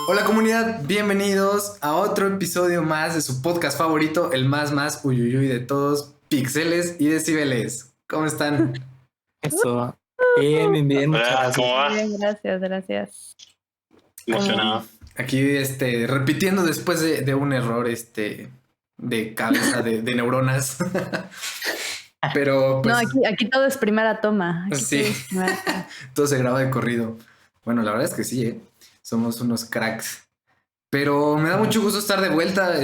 Hola comunidad, bienvenidos a otro episodio más de su podcast favorito, el más uyuyuy de todos, Pixeles y Decibeles. ¿Cómo están? Eso. Bien, muchas Hola, gracias. ¿cómo va? Bien, gracias. Emocionado. Aquí repitiendo después de un error de cabeza de neuronas. Pero pues No, aquí todo es primera toma. sí, todo se graba de corrido. Bueno, la verdad es que sí, somos unos cracks. Pero me da mucho gusto estar de vuelta,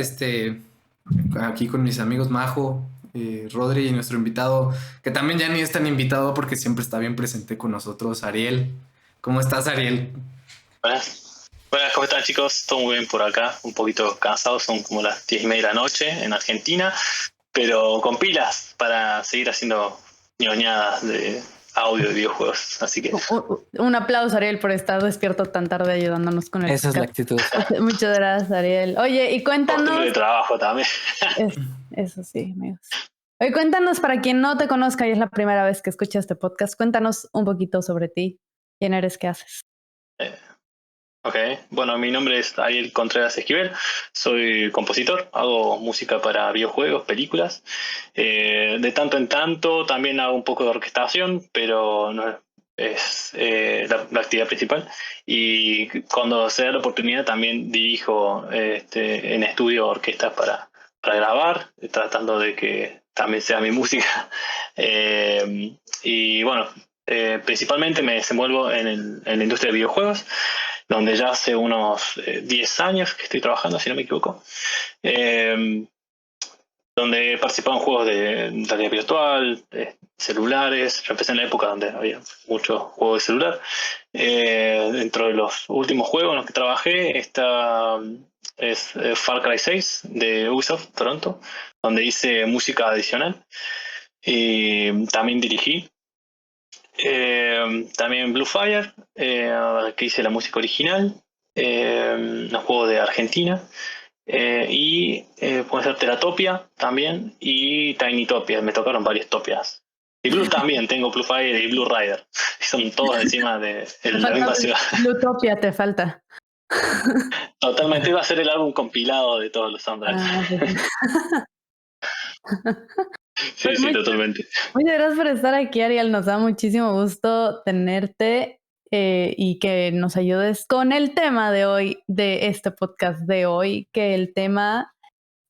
aquí con mis amigos Majo, Rodri y nuestro invitado, que también ya ni es tan invitado porque siempre está bien presente con nosotros, Ariel. ¿Cómo estás, Ariel? Buenas, ¿cómo están, chicos? Todo muy bien por acá, un poquito cansados, son como las 10:30 de la noche en Argentina, pero con pilas para seguir haciendo ñoñadas de audio de videojuegos, así que... Un aplauso, Ariel, por estar despierto tan tarde ayudándonos con el Esa es la podcast. actitud. Muchas gracias, Ariel. Oye, y cuéntanos... Costumbre de trabajo también. Eso sí, amigos. Oye, cuéntanos, para quien no te conozca y es la primera vez que escucha este podcast, cuéntanos un poquito sobre ti. ¿Quién eres? ¿Qué haces? Ok, bueno, mi nombre es Ariel Contreras Esquivel, soy compositor, hago música para videojuegos, películas, de tanto en tanto también hago un poco de orquestación, pero no es la actividad principal, y cuando se da la oportunidad también dirijo en estudio orquestas para grabar, tratando de que también sea mi música, y bueno, principalmente me desenvuelvo en la industria de videojuegos, donde ya hace unos 10 años que estoy trabajando, si no me equivoco, donde he participado en juegos de realidad virtual, celulares. Yo empecé en la época donde había muchos juegos de celular. Dentro de los últimos juegos en los que trabajé es Far Cry 6 de Ubisoft Toronto, donde hice música adicional y también dirigí. También Blue Fire, que hice la música original, un juego de Argentina, y puede ser Teratopia también, y Tinytopia, me tocaron varias topias. Y Blue también, tengo Blue Fire y Blue Rider, son todos encima de la misma ciudad. Bluetopia te falta. Totalmente, iba a ser el álbum compilado de todos los soundtracks. Pues Sí, totalmente. Muchas gracias por estar aquí, Ariel. Nos da muchísimo gusto tenerte y que nos ayudes con el tema de hoy, de este podcast de hoy, que el tema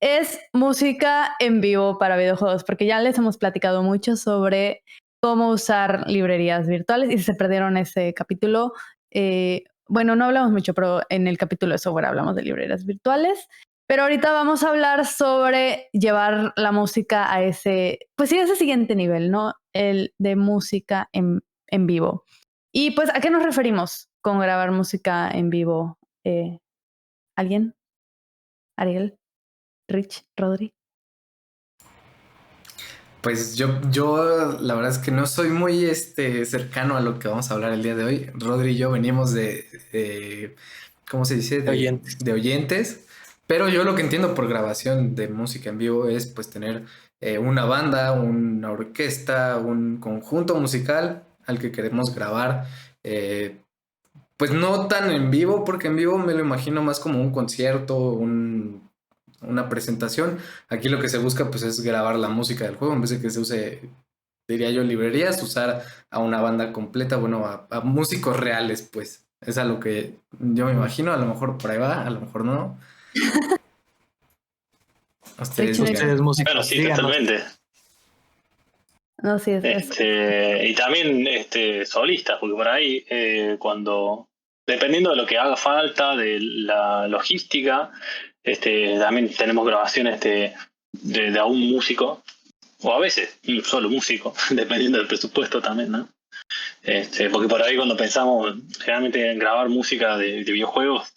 es música en vivo para videojuegos, porque ya les hemos platicado mucho sobre cómo usar librerías virtuales y si se perdieron ese capítulo, bueno, no hablamos mucho, pero en el capítulo de software hablamos de librerías virtuales. Pero ahorita vamos a hablar sobre llevar la música a ese siguiente nivel, ¿no? El de música en vivo. Y pues, ¿a qué nos referimos con grabar música en vivo? ¿Alguien? ¿Ariel? ¿Rich? ¿Rodri? Pues yo la verdad es que no soy muy cercano a lo que vamos a hablar el día de hoy. Rodri y yo venimos de ¿cómo se dice? De oyentes. Pero yo lo que entiendo por grabación de música en vivo es pues tener una banda, una orquesta, un conjunto musical al que queremos grabar. Pues no tan en vivo, porque en vivo me lo imagino más como un concierto, una presentación. Aquí lo que se busca pues es grabar la música del juego en vez de que se use, diría yo, librerías, usar a una banda completa, bueno, a músicos reales, pues. Es a lo que yo me imagino, a lo mejor por ahí va, a lo mejor no. Ustedes músicos. Bueno, sí, totalmente. No, sí, es y también solistas, porque por ahí cuando, dependiendo de lo que haga falta, de la logística, también tenemos grabaciones de a un músico, o a veces un solo músico, dependiendo del presupuesto también, ¿no? Porque por ahí cuando pensamos generalmente en grabar música de videojuegos,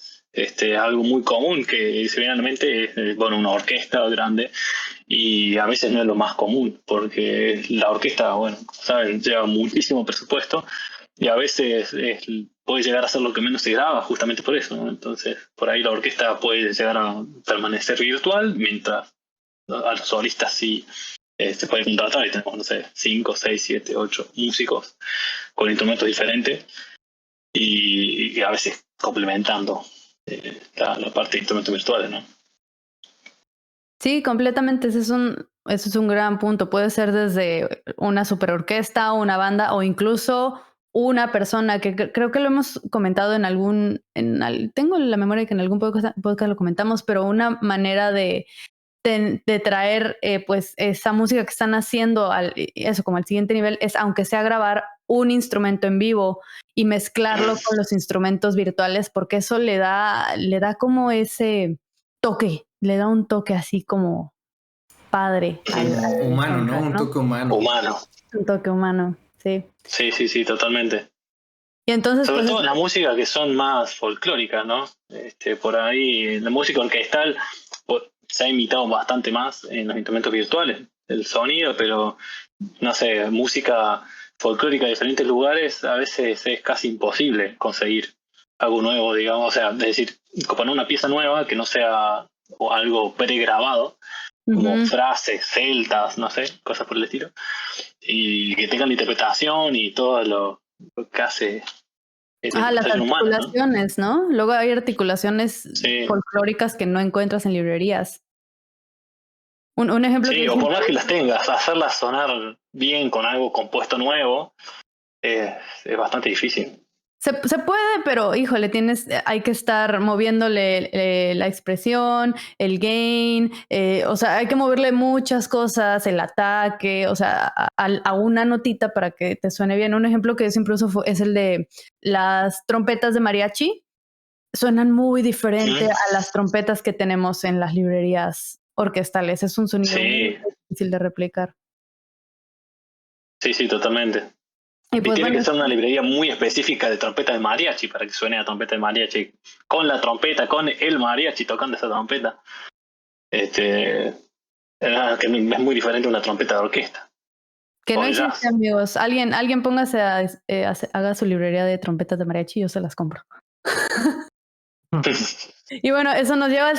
algo muy común que se viene a la mente es una orquesta grande, y a veces no es lo más común porque la orquesta, bueno, saben, lleva muchísimo presupuesto y a veces puede llegar a ser lo que menos se graba justamente por eso, ¿no? Entonces por ahí la orquesta puede llegar a permanecer virtual, mientras a los solistas sí se puede contratar y tenemos, no sé, 5, 6, 7, 8 músicos con instrumentos diferentes y a veces complementando la parte de instrumentos virtuales, ¿no? Sí, completamente. Ese es un gran punto. Puede ser desde una superorquesta, una banda o incluso una persona que creo que lo hemos comentado tengo la memoria de que en algún podcast lo comentamos, pero una manera de traer pues esa música que están haciendo como al siguiente nivel es, aunque sea grabar un instrumento en vivo y mezclarlo con los instrumentos virtuales, porque eso le da como ese toque, le da un toque así como padre. Humano, ¿no? Un toque humano. Un toque humano, sí. Sí, totalmente. Y entonces, sobre todo en la música que son más folclóricas, ¿no? Por ahí, la música orquestal se ha imitado bastante más en los instrumentos virtuales, el sonido, pero no sé, música folclórica de diferentes lugares a veces es casi imposible conseguir algo nuevo, digamos, o sea, es decir, componer una pieza nueva que no sea algo pregrabado, como frases celtas, no sé, cosas por el estilo, y que tengan la interpretación y todo lo que hace las articulaciones, humano, ¿no? Luego hay articulaciones folclóricas que no encuentras en librerías. Un ejemplo sí, o por más que las tengas, hacerlas sonar bien con algo compuesto nuevo es bastante difícil. Se puede, pero híjole, hay que estar moviéndole la expresión, el gain, o sea, hay que moverle muchas cosas, el ataque, o sea, a una notita para que te suene bien. Un ejemplo que yo siempre uso es el de las trompetas de mariachi. Suenan muy diferente a las trompetas que tenemos en las librerías orquestales. Es un sonido muy difícil de replicar. Sí, totalmente. Y pues, tiene que ser una librería muy específica de trompeta de mariachi para que suene a trompeta de mariachi con la trompeta, con el mariachi tocando esa trompeta. Que es muy diferente a una trompeta de orquesta. Que no existe, amigos. Alguien póngase haga su librería de trompetas de mariachi y yo se las compro. Y bueno, eso nos lleva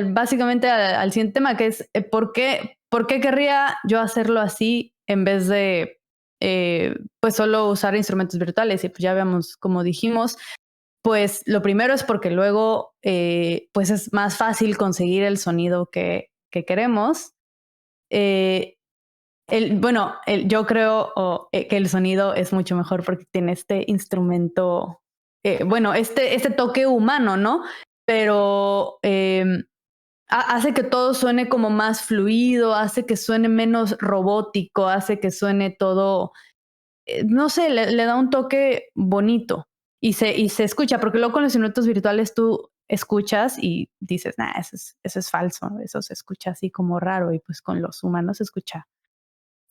básicamente al siguiente tema, que es ¿por qué querría yo hacerlo así en vez de pues solo usar instrumentos virtuales? Y pues ya veamos, como dijimos, pues lo primero es porque luego pues es más fácil conseguir el sonido que queremos. Yo creo que el sonido es mucho mejor porque tiene este instrumento, este toque humano, ¿no? Pero hace que todo suene como más fluido, hace que suene menos robótico, hace que suene todo, no sé, le da un toque bonito y se escucha, porque luego con los instrumentos virtuales tú escuchas y dices, eso es falso, eso se escucha así como raro, y pues con los humanos se escucha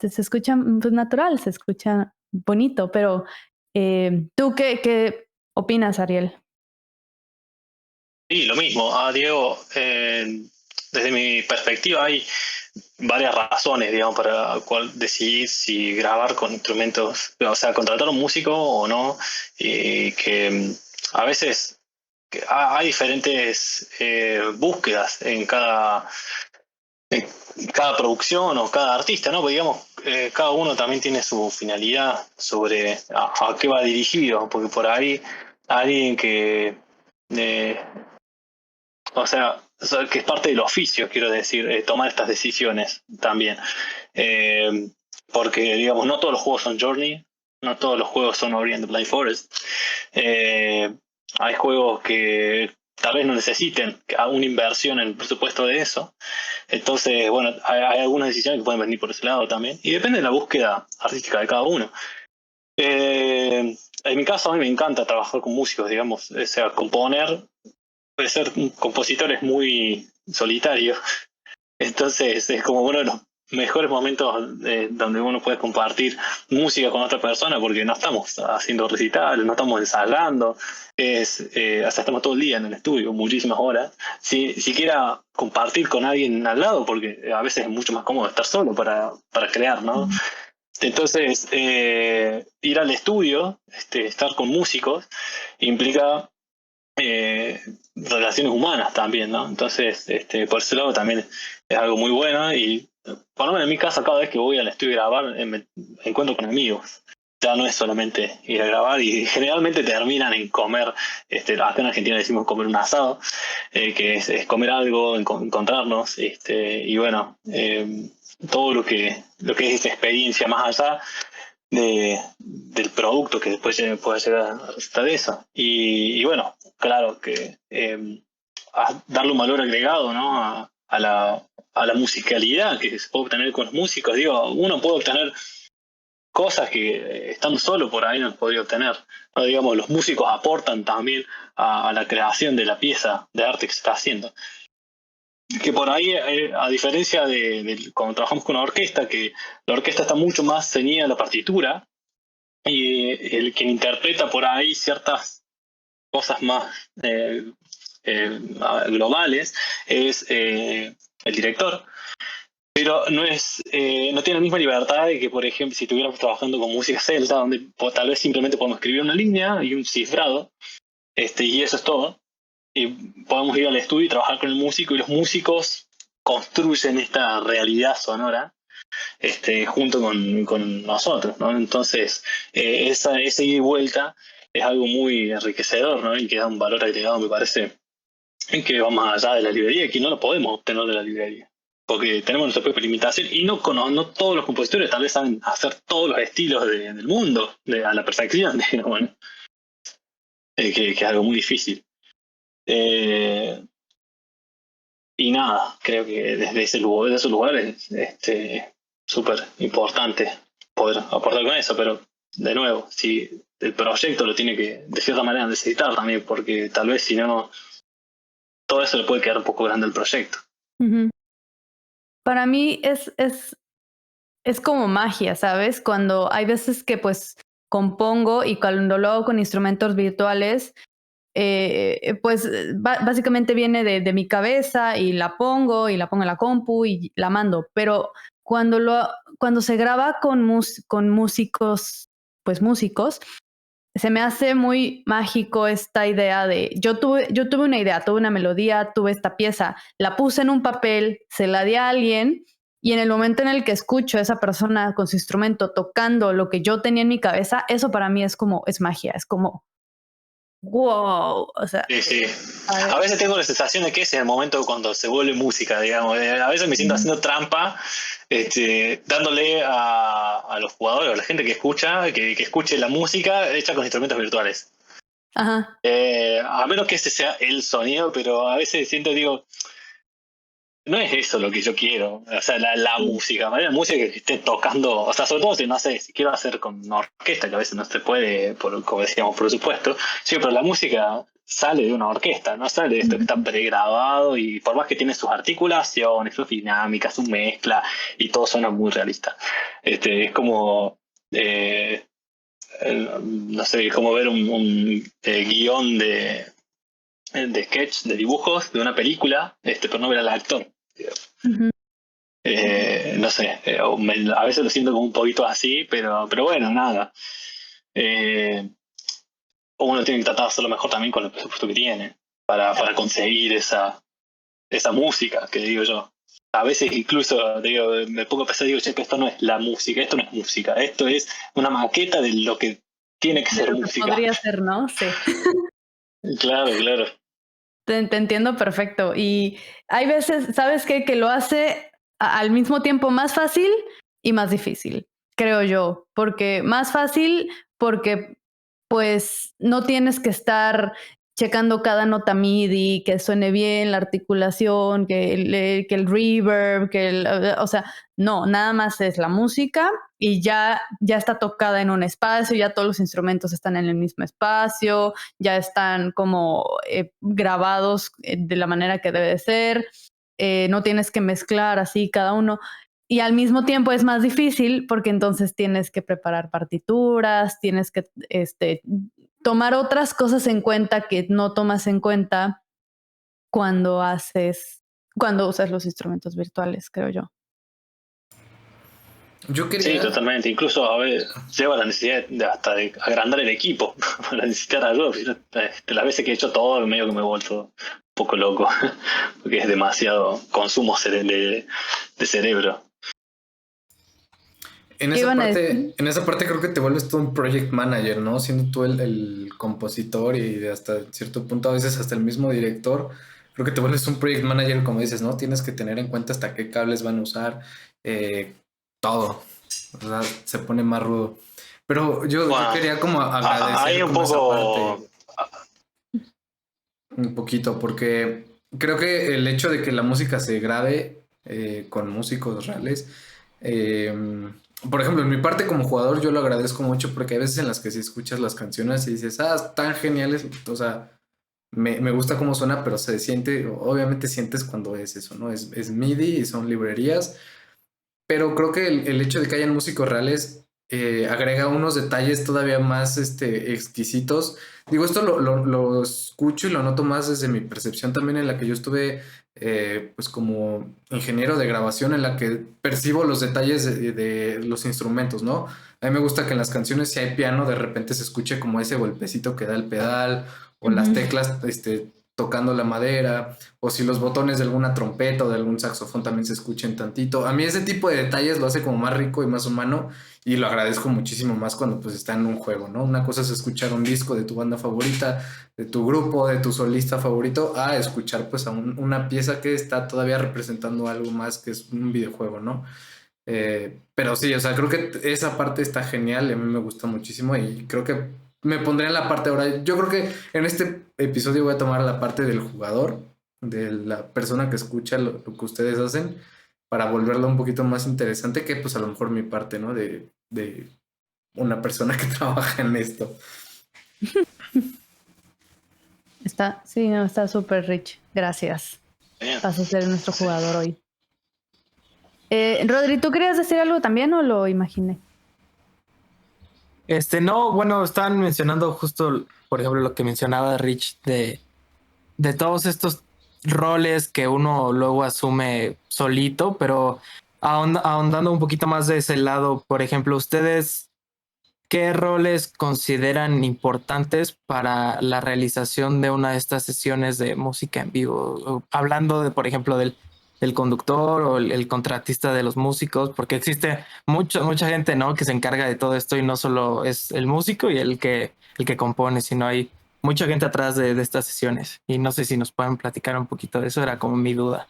pues natural, se escucha bonito, pero ¿tú qué opinas, Ariel? Sí, lo mismo. Diego, desde mi perspectiva hay varias razones, digamos, para cual decidir si grabar con instrumentos, o sea, contratar a un músico o no, y que a veces hay diferentes búsquedas en cada producción o cada artista, ¿no? Porque digamos, cada uno también tiene su finalidad sobre a qué va dirigido, porque por ahí alguien que o sea, que es parte del oficio, quiero decir, tomar estas decisiones también. Porque, digamos, no todos los juegos son Journey, no todos los juegos son Ori and the Blind Forest. Hay juegos que tal vez no necesiten una inversión en el presupuesto de eso. Entonces, bueno, hay algunas decisiones que pueden venir por ese lado también. Y depende de la búsqueda artística de cada uno. En mi caso, a mí me encanta trabajar con músicos, digamos, o sea, componer. Puede ser un compositor es muy solitario, entonces es como uno de los mejores momentos donde uno puede compartir música con otra persona, porque no estamos haciendo recitales, no estamos ensayando, hasta estamos todo el día en el estudio, muchísimas horas, si siquiera compartir con alguien al lado, porque a veces es mucho más cómodo estar solo para crear, ¿no? Entonces, ir al estudio, estar con músicos, implica relaciones humanas también, ¿no? Entonces, por ese lado también es algo muy bueno, y por lo menos en mi caso, cada vez que voy al estudio a grabar, me encuentro con amigos. ya no es solamente ir a grabar, y generalmente terminan en comer, acá en Argentina decimos comer un asado, que es comer algo, encontrarnos, y bueno, todo lo que es esta experiencia más allá del producto que después puede llegar a resultar de eso. Y bueno, claro que darle un valor agregado, ¿no? a la musicalidad que se puede obtener con los músicos. Digo, uno puede obtener cosas que estando solo por ahí no podría obtener, ¿no? Digamos, los músicos aportan también a la creación de la pieza de arte que se está haciendo. Que por ahí, a diferencia de cuando trabajamos con una orquesta, que la orquesta está mucho más ceñida a la partitura, y el que interpreta por ahí ciertas cosas más globales es el director, pero no tiene la misma libertad de que, por ejemplo, si estuviéramos trabajando con música celta, donde tal vez simplemente podemos escribir una línea y un cifrado, y eso es todo, y podemos ir al estudio y trabajar con el músico, y los músicos construyen esta realidad sonora junto con nosotros, ¿no? Entonces, ese ida y vuelta es algo muy enriquecedor, ¿no? Y que da un valor agregado, me parece, en que va más allá de la librería, y que no lo podemos obtener de la librería, porque tenemos nuestra propia limitación, y no todos los compositores tal vez saben hacer todos los estilos del mundo a la perfección, digamos, ¿no? Que es algo muy difícil. Y nada, creo que desde esos lugares súper importante poder aportar con eso, pero de nuevo, si el proyecto lo tiene que de cierta manera necesitar también, porque tal vez si no, todo eso le puede quedar un poco grande al proyecto. Uh-huh. Para mí es como magia, ¿sabes? Cuando hay veces que pues compongo, y cuando lo hago con instrumentos virtuales, pues básicamente viene de mi cabeza, y la pongo en la compu y la mando. Pero cuando se graba con músicos, pues músicos, se me hace muy mágico esta idea de, yo tuve una idea, tuve una melodía, tuve esta pieza, la puse en un papel, se la di a alguien, y en el momento en el que escucho a esa persona con su instrumento tocando lo que yo tenía en mi cabeza, eso para mí es magia, es como wow, o sea. Sí. A veces tengo la sensación de que ese es el momento cuando se vuelve música, digamos. A veces me siento haciendo trampa, dándole a los jugadores, a la gente que escucha, que escuche la música hecha con instrumentos virtuales. Ajá. A menos que ese sea el sonido, pero a veces digo, no es eso lo que yo quiero. O sea, la música, la música que esté tocando, o sea, sobre todo si quiero hacer con una orquesta, que a veces no se puede, como decíamos, por supuesto. Sí, pero la música sale de una orquesta, no sale de esto que está pregrabado, y por más que tiene sus articulaciones, sus dinámicas, su mezcla, y todo suena muy realista. Es como, no sé, como ver un guión de sketch, de dibujos, de una película, pero no ver al actor. Uh-huh. No sé, a veces lo siento como un poquito así, pero bueno, nada. Uno tiene que tratar de hacerlo mejor también con el presupuesto que tiene para conseguir esa música, que digo yo. A veces incluso me pongo a pensar, digo, che, esto no es la música, esto no es música, esto es una maqueta de lo que tiene que ser música. Podría ser, ¿no? Sí. Claro. Te entiendo perfecto. Y hay veces, ¿sabes qué? Que lo hace al mismo tiempo más fácil y más difícil, creo yo. Porque más fácil, porque pues no tienes que estar checando cada nota MIDI, que suene bien la articulación, que el reverb, o sea, no, nada más es la música y ya está tocada en un espacio, ya todos los instrumentos están en el mismo espacio, ya están como grabados de la manera que debe de ser, no tienes que mezclar así cada uno. Y al mismo tiempo es más difícil porque entonces tienes que preparar partituras, tienes que tomar otras cosas en cuenta que no tomas en cuenta cuando usas los instrumentos virtuales, creo yo. Sí, totalmente. Incluso a veces lleva la necesidad de agrandar el equipo para necesitar algo. Las veces que he hecho todo, medio que me he vuelto un poco loco, porque es demasiado consumo de cerebro. en esa parte creo que te vuelves tú un project manager, ¿no? Siendo tú el compositor y hasta cierto punto a veces hasta el mismo director. Creo que te vuelves un project manager, como dices, ¿no? Tienes que tener en cuenta hasta qué cables van a usar, todo. O sea, se pone más rudo. Pero yo quería como agradecer ahí un poco... un poquito, porque creo que el hecho de que la música se grabe con músicos reales, por ejemplo, en mi parte como jugador yo lo agradezco mucho porque hay veces en las que si escuchas las canciones y dices, están geniales, o sea, me gusta cómo suena, pero se siente, obviamente sientes cuando es eso, ¿no? Es MIDI y son librerías, pero creo que el hecho de que hayan músicos reales agrega unos detalles todavía más exquisitos. Digo, esto lo escucho y lo noto más desde mi percepción también en la que yo estuve pues como ingeniero de grabación, en la que percibo los detalles de los instrumentos, ¿no? A mí me gusta que en las canciones, si hay piano, de repente se escuche como ese golpecito que da el pedal o las teclas tocando la madera, o si los botones de alguna trompeta o de algún saxofón también se escuchen tantito. A mí ese tipo de detalles lo hace como más rico y más humano, y lo agradezco muchísimo más cuando pues está en un juego, ¿no? Una cosa es escuchar un disco de tu banda favorita, de tu grupo, de tu solista favorito, a escuchar pues a una pieza que está todavía representando algo más que es un videojuego, ¿no? Pero sí, o sea, creo que esa parte está genial, a mí me gusta muchísimo y creo que me pondré en la parte ahora. Yo creo que en este episodio voy a tomar la parte del jugador, de la persona que escucha lo que ustedes hacen, para volverlo un poquito más interesante que pues a lo mejor mi parte, ¿no? De una persona que trabaja en esto. Está súper rich. Gracias. Vas a ser nuestro jugador hoy. Rodri, ¿tú querías decir algo también o lo imaginé? No, bueno, estaban mencionando justo, por ejemplo, lo que mencionaba Rich de todos estos roles que uno luego asume solito, pero ahondando un poquito más de ese lado, por ejemplo, ¿ustedes qué roles consideran importantes para la realización de una de estas sesiones de música en vivo? Hablando de, por ejemplo, del conductor o el contratista de los músicos, porque existe mucha gente, ¿no?, que se encarga de todo esto y no solo es el músico y el que compone, sino hay mucha gente atrás de estas sesiones. Y no sé si nos pueden platicar un poquito de eso, era como mi duda.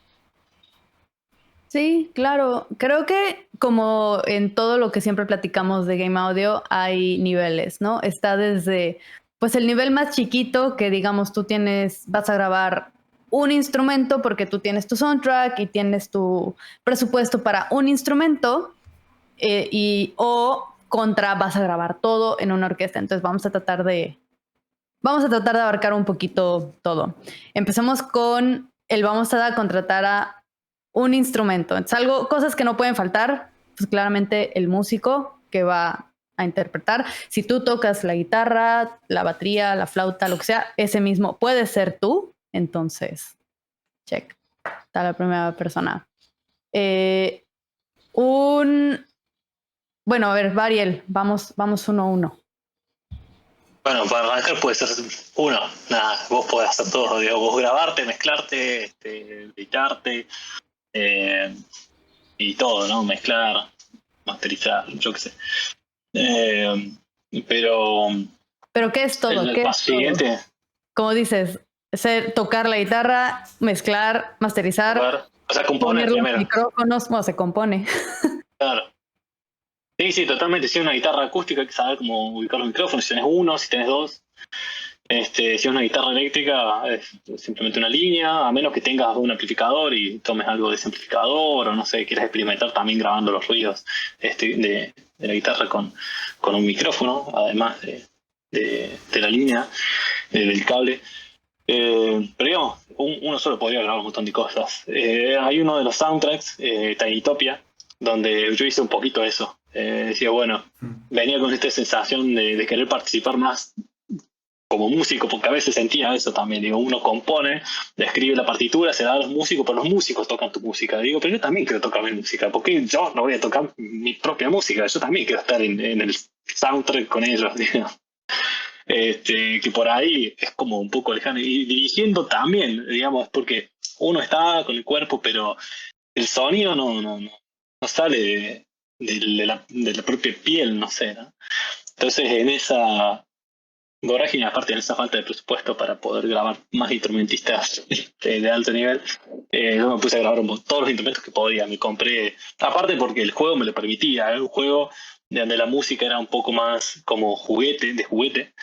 Sí, claro. Creo que como en todo lo que siempre platicamos de Game Audio, hay niveles, ¿no? Está desde, pues, el nivel más chiquito que, digamos, vas a grabar un instrumento porque tú tienes tu soundtrack y tienes tu presupuesto para un instrumento o contra vas a grabar todo en una orquesta. Entonces vamos a tratar de abarcar un poquito todo. Empecemos con vamos a contratar a un instrumento. Entonces, cosas que no pueden faltar, pues claramente el músico que va a interpretar. Si tú tocas la guitarra, la batería, la flauta, lo que sea, ese mismo puede ser tú. Entonces, check. Está la primera persona. Bueno, a ver, Variel, vamos 1-1. Bueno, para arrancar puede ser uno. Nada, vos podés hacer todo. Digo, vos grabarte, mezclarte, editarte, y todo, ¿no? Mezclar, masterizar, yo qué sé. Pero ¿qué es todo? El paso siguiente. Como dices, tocar la guitarra, mezclar, masterizar. O sea, componer primero. Los micrófonos, se compone. Claro. Sí, totalmente. Si es una guitarra acústica, hay que saber cómo ubicar los micrófonos. Si tenés uno, si tenés dos. Si es una guitarra eléctrica, es simplemente una línea, a menos que tengas un amplificador y tomes algo de ese amplificador, o no sé, quieras experimentar también grabando los ruidos de la guitarra con un micrófono, además de la línea, del cable. Pero digamos, uno solo podría grabar un montón de cosas. Hay uno de los soundtracks, Tinytopia, donde yo hice un poquito eso. Decía, bueno, venía con esta sensación de querer participar más como músico, porque a veces sentía eso también. Digo, uno compone, le escribe la partitura, se da a los músicos, pero los músicos tocan tu música. Digo, pero yo también quiero tocar mi música, porque yo no voy a tocar mi propia música, yo también quiero estar en el soundtrack con ellos, digo. Que por ahí es como un poco lejano. Y dirigiendo también, digamos, porque uno está con el cuerpo, pero el sonido no sale de la propia piel, no sé, ¿no? Entonces en esa vorágine, aparte en esa falta de presupuesto para poder grabar más instrumentistas de alto nivel, yo me puse a grabar todos los instrumentos que podía. Me compré, aparte porque el juego me lo permitía, era un juego donde la música era un poco más como juguete, de juguete.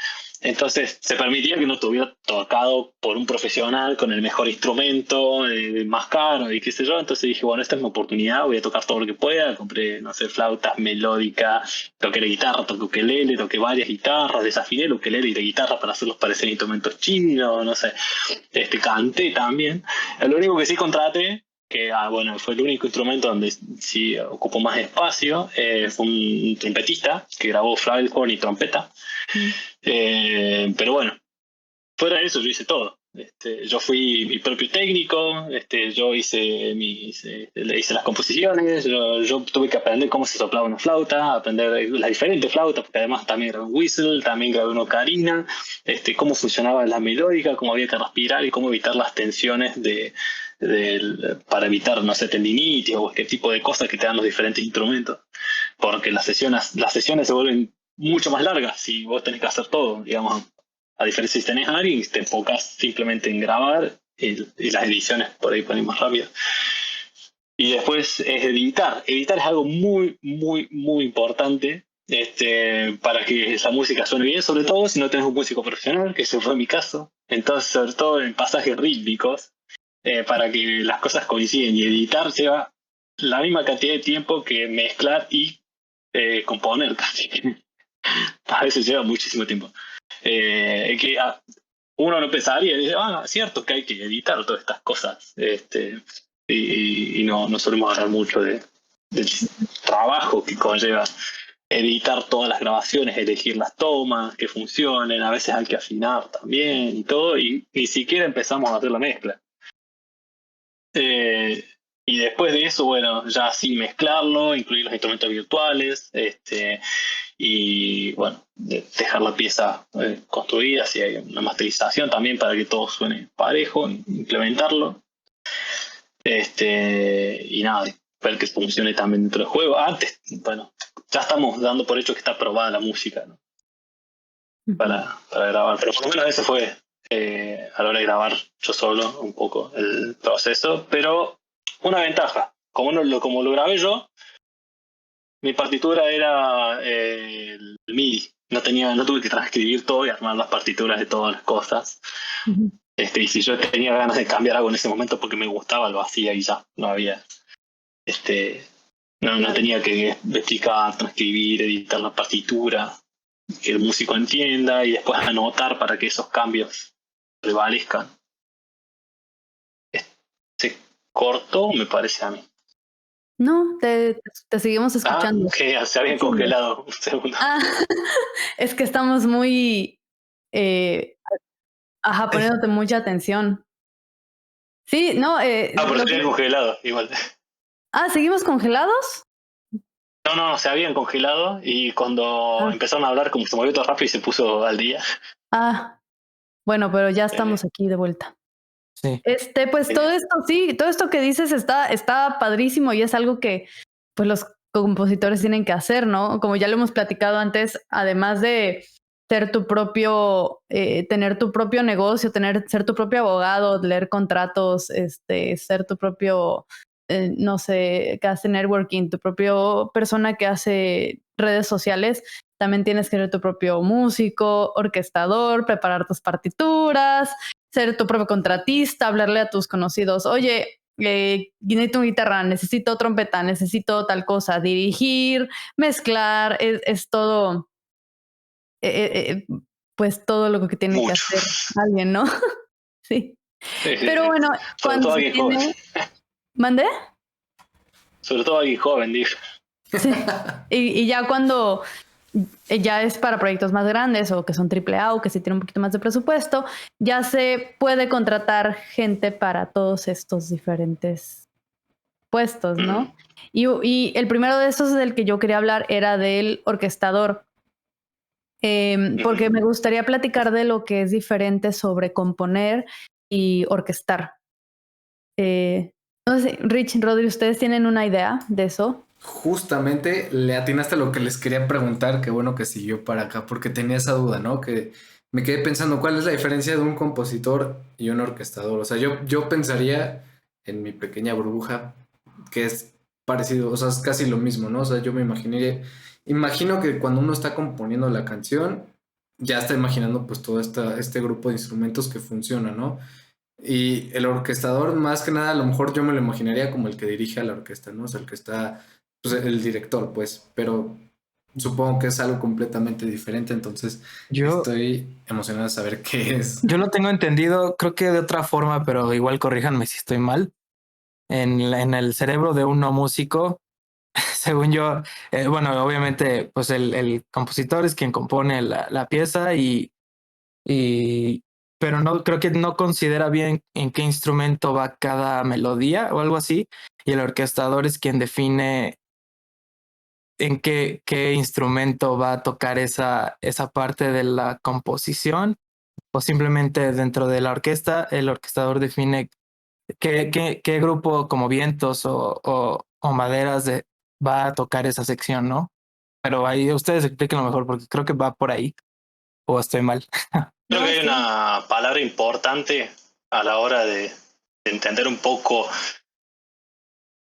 Entonces se permitía que no estuviera tocado por un profesional con el mejor instrumento, más caro y qué sé yo. Entonces dije, bueno, esta es mi oportunidad, voy a tocar todo lo que pueda. Compré, no sé, flautas, melódica, toqué la guitarra, toqué ukelele, toqué varias guitarras, desafiné el ukelele y la guitarra para hacerlos parecer instrumentos chinos, no sé. Canté también. Lo único que sí contraté, que bueno, fue el único instrumento donde sí ocupó más espacio, fue un trompetista que grabó flugelhorn y trompeta. Pero bueno, fuera de eso yo hice todo. Yo fui mi propio técnico, yo le hice las composiciones, yo tuve que aprender cómo se soplaba una flauta, aprender las diferentes flautas, porque además también grabé un whistle, también grabé una ocarina, cómo funcionaba la melódica, cómo había que respirar y cómo evitar las tensiones para evitar, no sé, tendinitis o cualquier tipo de cosas que te dan los diferentes instrumentos, porque las sesiones se vuelven mucho más largas si vos tenés que hacer todo, digamos. A diferencia si tenés a alguien, te enfocas simplemente en grabar y las ediciones por ahí ponen más rápido. Y después es editar. Editar es algo muy, muy, muy importante para que esa música suene bien, sobre todo si no tenés un músico profesional, que ese fue mi caso. Entonces, sobre todo en pasajes rítmicos, para que las cosas coinciden. Y editar lleva la misma cantidad de tiempo que mezclar y componer casi. A veces lleva muchísimo tiempo. Que uno no pensaría y dice, cierto que hay que editar todas estas cosas, y no solemos hablar mucho del trabajo que conlleva editar todas las grabaciones, elegir las tomas que funcionen, a veces hay que afinar también y todo, y ni siquiera empezamos a hacer la mezcla. Y después de eso, bueno, ya sí mezclarlo, incluir los instrumentos virtuales, y bueno, dejar la pieza construida, si hay una masterización también para que todo suene parejo, implementarlo. Y nada, ver que funcione también dentro del juego. Antes, bueno, ya estamos dando por hecho que está probada la música, ¿no? Para grabar, pero por lo menos eso fue a la hora de grabar yo solo un poco el proceso, pero una ventaja, como lo grabé yo, mi partitura era el MIDI, no tuve que transcribir todo y armar las partituras de todas las cosas. Y si yo tenía ganas de cambiar algo en ese momento porque me gustaba, lo hacía y ya, no había no tenía que explicar, transcribir, editar la partitura, que el músico entienda y después anotar para que esos cambios prevalezcan. Se cortó, me parece a mí. No, te seguimos escuchando. Que se habían congelado un segundo. Es que estamos muy poniéndote mucha atención. Sí, no. Pero se habían congelado igual. ¿Seguimos congelados? No, se habían congelado y cuando empezaron a hablar como se movió todo rápido y se puso al día. Bueno, pero ya estamos aquí de vuelta. Sí. Pues todo esto que dices está padrísimo y es algo que pues los compositores tienen que hacer, ¿no? Como ya lo hemos platicado antes, además de ser tu propio, tener tu propio negocio, ser tu propio abogado, leer contratos, ser tu propio, no sé, que hace networking, tu propio persona que hace redes sociales, también tienes que ser tu propio músico, orquestador, preparar tus partituras, ser tu propio contratista, hablarle a tus conocidos, oye, necesito una guitarra, necesito trompeta, necesito tal cosa, dirigir, mezclar, es todo, pues todo lo que tiene que hacer alguien, ¿no? Sí. Pero bueno, cuando se tiene... ¿Mandé? Sobre todo alguien joven, digo. Sí. Y ya cuando ya es para proyectos más grandes o que son AAA o que sí tienen un poquito más de presupuesto, ya se puede contratar gente para todos estos diferentes puestos, ¿no? Y el primero de esos del que yo quería hablar era del orquestador, porque me gustaría platicar de lo que es diferente sobre componer y orquestar. No sé, Rich, Rodri, ¿ustedes tienen una idea de eso? justamente le atinaste a lo que les quería preguntar, qué bueno que siguió para acá, porque tenía esa duda, ¿no? Que me quedé pensando, ¿cuál es la diferencia de un compositor y un orquestador? O sea, yo pensaría en mi pequeña burbuja que es parecido, o sea, es casi lo mismo, ¿no? O sea, yo imagino que cuando uno está componiendo la canción, ya está imaginando pues todo este grupo de instrumentos que funciona, ¿no? Y el orquestador, más que nada, a lo mejor yo me lo imaginaría como el que dirige a la orquesta, ¿no? O sea, el que está, pues el director, pues, pero supongo que es algo completamente diferente, entonces estoy emocionado de saber qué es. Yo lo tengo entendido, creo que de otra forma, pero igual corríjanme si estoy mal. En el cerebro de un no músico, según yo, bueno, obviamente, pues el compositor es quien compone la pieza pero no creo que no considera bien en qué instrumento va cada melodía o algo así, y el orquestador es quien define en qué instrumento va a tocar esa parte de la composición, o simplemente dentro de la orquesta el orquestador define qué grupo como vientos o maderas va a tocar esa sección, ¿no? Pero ahí ustedes explíquenlo mejor porque creo que va por ahí, o estoy mal. Creo que hay una palabra importante a la hora de entender un poco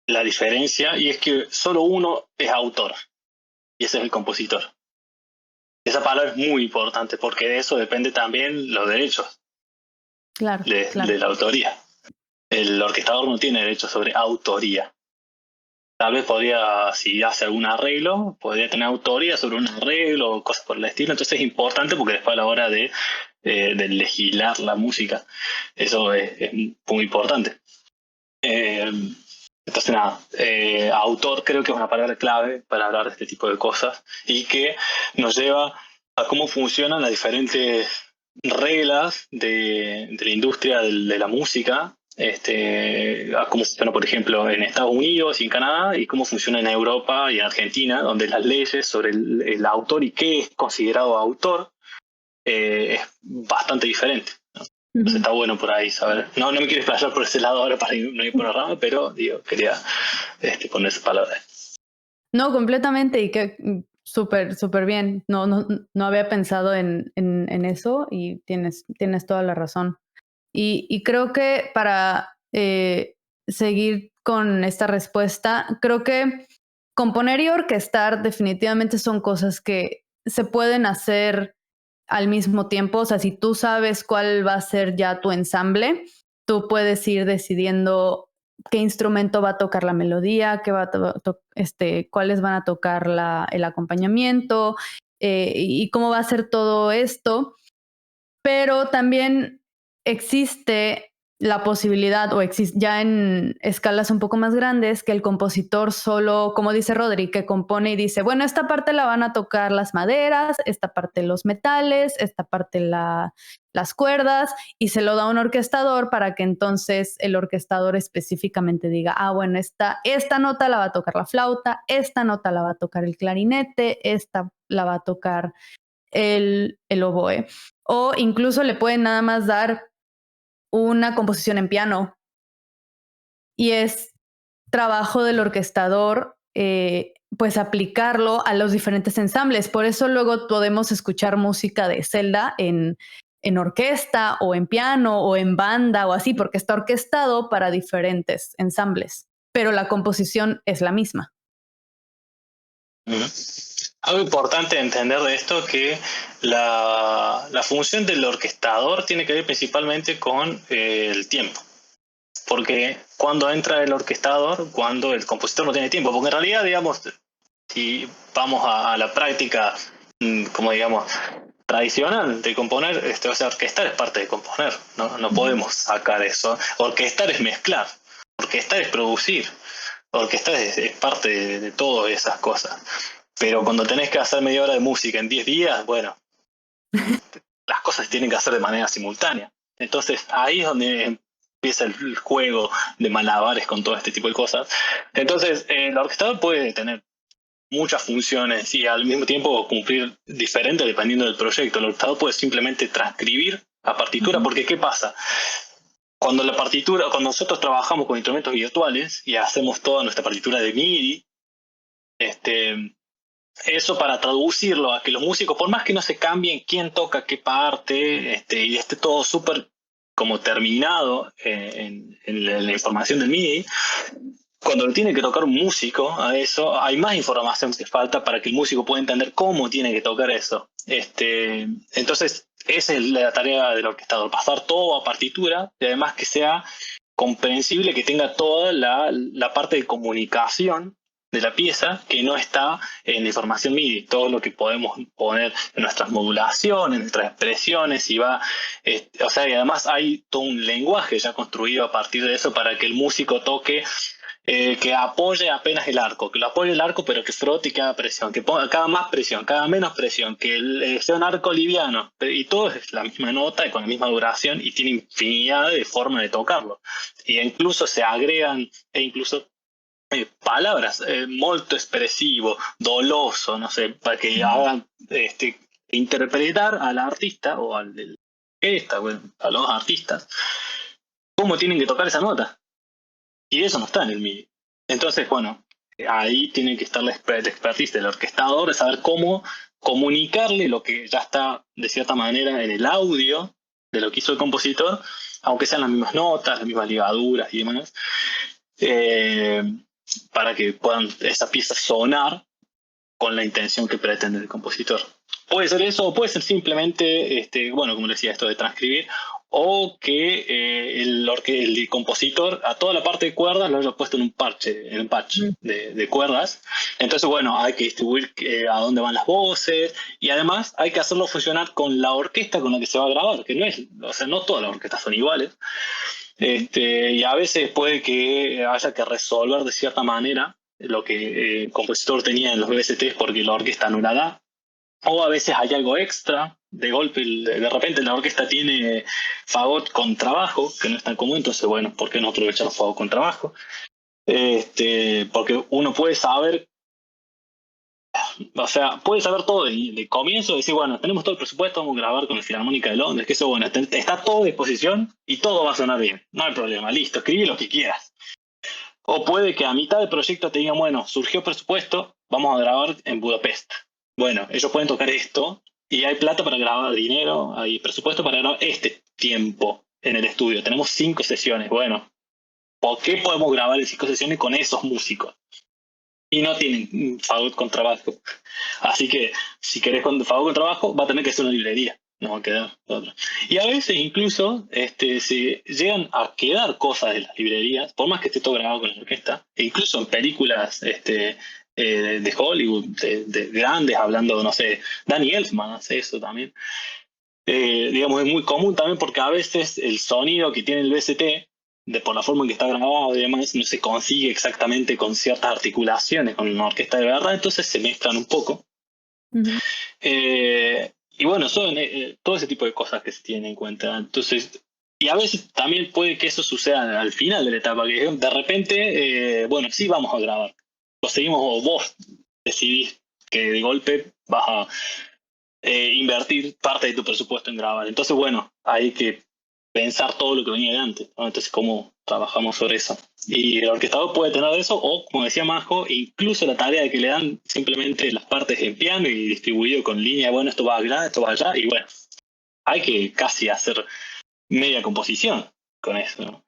la diferencia, y es que solo uno es autor, y ese es el compositor. Esa palabra es muy importante porque de eso depende también los derechos de la autoría. El orquestador no tiene derechos sobre autoría. Tal vez podría, si hace algún arreglo, podría tener autoría sobre un arreglo o cosas por el estilo. Entonces es importante porque después a la hora de legislar la música, eso es muy importante. Entonces nada, autor creo que es una palabra clave para hablar de este tipo de cosas y que nos lleva a cómo funcionan las diferentes reglas de la industria de la música, a cómo funciona por ejemplo en Estados Unidos y en Canadá, y cómo funciona en Europa y en Argentina, donde las leyes sobre el autor y qué es considerado autor es bastante diferente. Entonces está bueno por ahí saber. No me quiero explayar por ese lado ahora para no ir por la rama, pero digo, quería poner esa palabra. No, completamente, y que súper bien. No había pensado en eso y tienes toda la razón. Y creo que para seguir con esta respuesta, creo que componer y orquestar definitivamente son cosas que se pueden hacer al mismo tiempo. O sea, si tú sabes cuál va a ser ya tu ensamble, tú puedes ir decidiendo qué instrumento va a tocar la melodía, cuáles van a tocar el acompañamiento, y cómo va a ser todo esto. Pero también existe la posibilidad, o existe ya en escalas un poco más grandes, que el compositor solo, como dice Rodri, que compone y dice, bueno, esta parte la van a tocar las maderas, esta parte los metales, esta parte las cuerdas, y se lo da a un orquestador para que entonces el orquestador específicamente diga, bueno, esta nota la va a tocar la flauta, esta nota la va a tocar el clarinete, esta la va a tocar el oboe. O incluso le pueden nada más dar una composición en piano y es trabajo del orquestador pues aplicarlo a los diferentes ensambles. Por eso luego podemos escuchar música de Zelda en orquesta o en piano o en banda o así, porque está orquestado para diferentes ensambles, pero la composición es la misma. Algo importante entender de esto es que la función del orquestador tiene que ver principalmente con el tiempo. Porque cuando entra el orquestador, cuando el compositor no tiene tiempo, porque en realidad, digamos, si vamos a la práctica, como digamos, tradicional de componer, o sea, orquestar es parte de componer, no podemos sacar eso. Orquestar es mezclar, orquestar es producir, orquestar es parte de todas esas cosas. Pero cuando tenés que hacer media hora de música en 10 días, bueno, las cosas se tienen que hacer de manera simultánea. Entonces ahí es donde empieza el juego de malabares con todo este tipo de cosas. Entonces el orquestador puede tener muchas funciones y al mismo tiempo cumplir diferentes dependiendo del proyecto. El orquestador puede simplemente transcribir la partitura, porque ¿qué pasa? Cuando nosotros trabajamos con instrumentos virtuales y hacemos toda nuestra partitura de MIDI, Eso para traducirlo a que los músicos, por más que no se cambien quién toca qué parte, y esté todo súper como terminado en la información del MIDI, cuando le tiene que tocar un músico a eso, hay más información que falta para que el músico pueda entender cómo tiene que tocar eso. Entonces, esa es la tarea del orquestador, pasar todo a partitura y además que sea comprensible, que tenga toda la parte de comunicación de la pieza que no está en la información MIDI, todo lo que podemos poner en nuestras modulaciones, en nuestras expresiones, y va, o sea, y además hay todo un lenguaje ya construido a partir de eso para que el músico toque, que apoye apenas el arco, que lo apoye el arco, pero que frote y que haga presión, que ponga cada más presión, cada menos presión, que sea un arco liviano, y todo es la misma nota y con la misma duración y tiene infinidad de formas de tocarlo. Y incluso se agregan, incluso palabras, molto expresivo, doloso, no sé, para que hagan interpretar al artista o a los artistas cómo tienen que tocar esa nota. Y eso no está en el MIDI. Entonces, bueno, ahí tiene que estar la expertise del orquestador, de saber cómo comunicarle lo que ya está de cierta manera en el audio de lo que hizo el compositor, aunque sean las mismas notas, las mismas ligaduras y demás, para que puedan esa pieza sonar con la intención que pretende el compositor. Puede ser eso, o puede ser simplemente, bueno, como decía, esto de transcribir, o que el compositor a toda la parte de cuerdas lo haya puesto en un patch de cuerdas. Entonces, bueno, hay que distribuir a dónde van las voces, y además hay que hacerlo funcionar con la orquesta con la que se va a grabar, que no es, o sea, no todas las orquestas son iguales. Y a veces puede que haya que resolver de cierta manera lo que el compositor tenía en los VSTs porque la orquesta no la da, o a veces hay algo extra, de golpe, de repente la orquesta tiene fagot con trabajo, que no es tan común, entonces bueno, ¿por qué no aprovechar fagot con trabajo? Porque uno puede saber, o sea, puede saber todo de comienzo, decir, bueno, tenemos todo el presupuesto, vamos a grabar con la Filarmónica de Londres, que eso, bueno, está todo a disposición y todo va a sonar bien, no hay problema, listo, escribí lo que quieras. O puede que a mitad del proyecto te digan, bueno, surgió presupuesto, vamos a grabar en Budapest. Bueno, ellos pueden tocar esto y hay plata para grabar, dinero, hay presupuesto para grabar este tiempo en el estudio. Tenemos 5 sesiones. Bueno, ¿por qué podemos grabar en 5 sesiones con esos músicos? Y no tienen fagot con trabajo. Así que si querés fagot con trabajo, va a tener que ser una librería. No va a quedar otra. Y a veces incluso se llegan a quedar cosas de las librerías, por más que esté todo grabado con la orquesta, e incluso en películas de Hollywood, de grandes, hablando, no sé, Danny Elfman hace eso también. Digamos, es muy común también porque a veces el sonido que tiene el VST, por la forma en que está grabado y demás, no se consigue exactamente con ciertas articulaciones con una orquesta de verdad, entonces se mezclan un poco. Uh-huh. Y bueno, son todo ese tipo de cosas que se tienen en cuenta. Entonces, y a veces también puede que eso suceda al final de la etapa, que de repente, bueno, sí vamos a grabar. Lo seguimos, o vos decidís que de golpe vas a invertir parte de tu presupuesto en grabar. Entonces, bueno, hay que pensar todo lo que venía de antes, ¿no? Entonces, ¿cómo trabajamos sobre eso? Y el orquestador puede tener eso, o, como decía Majo, incluso la tarea de que le dan simplemente las partes en piano y distribuido con línea, bueno, esto va acá, esto va allá, y bueno, hay que casi hacer media composición con eso, ¿no?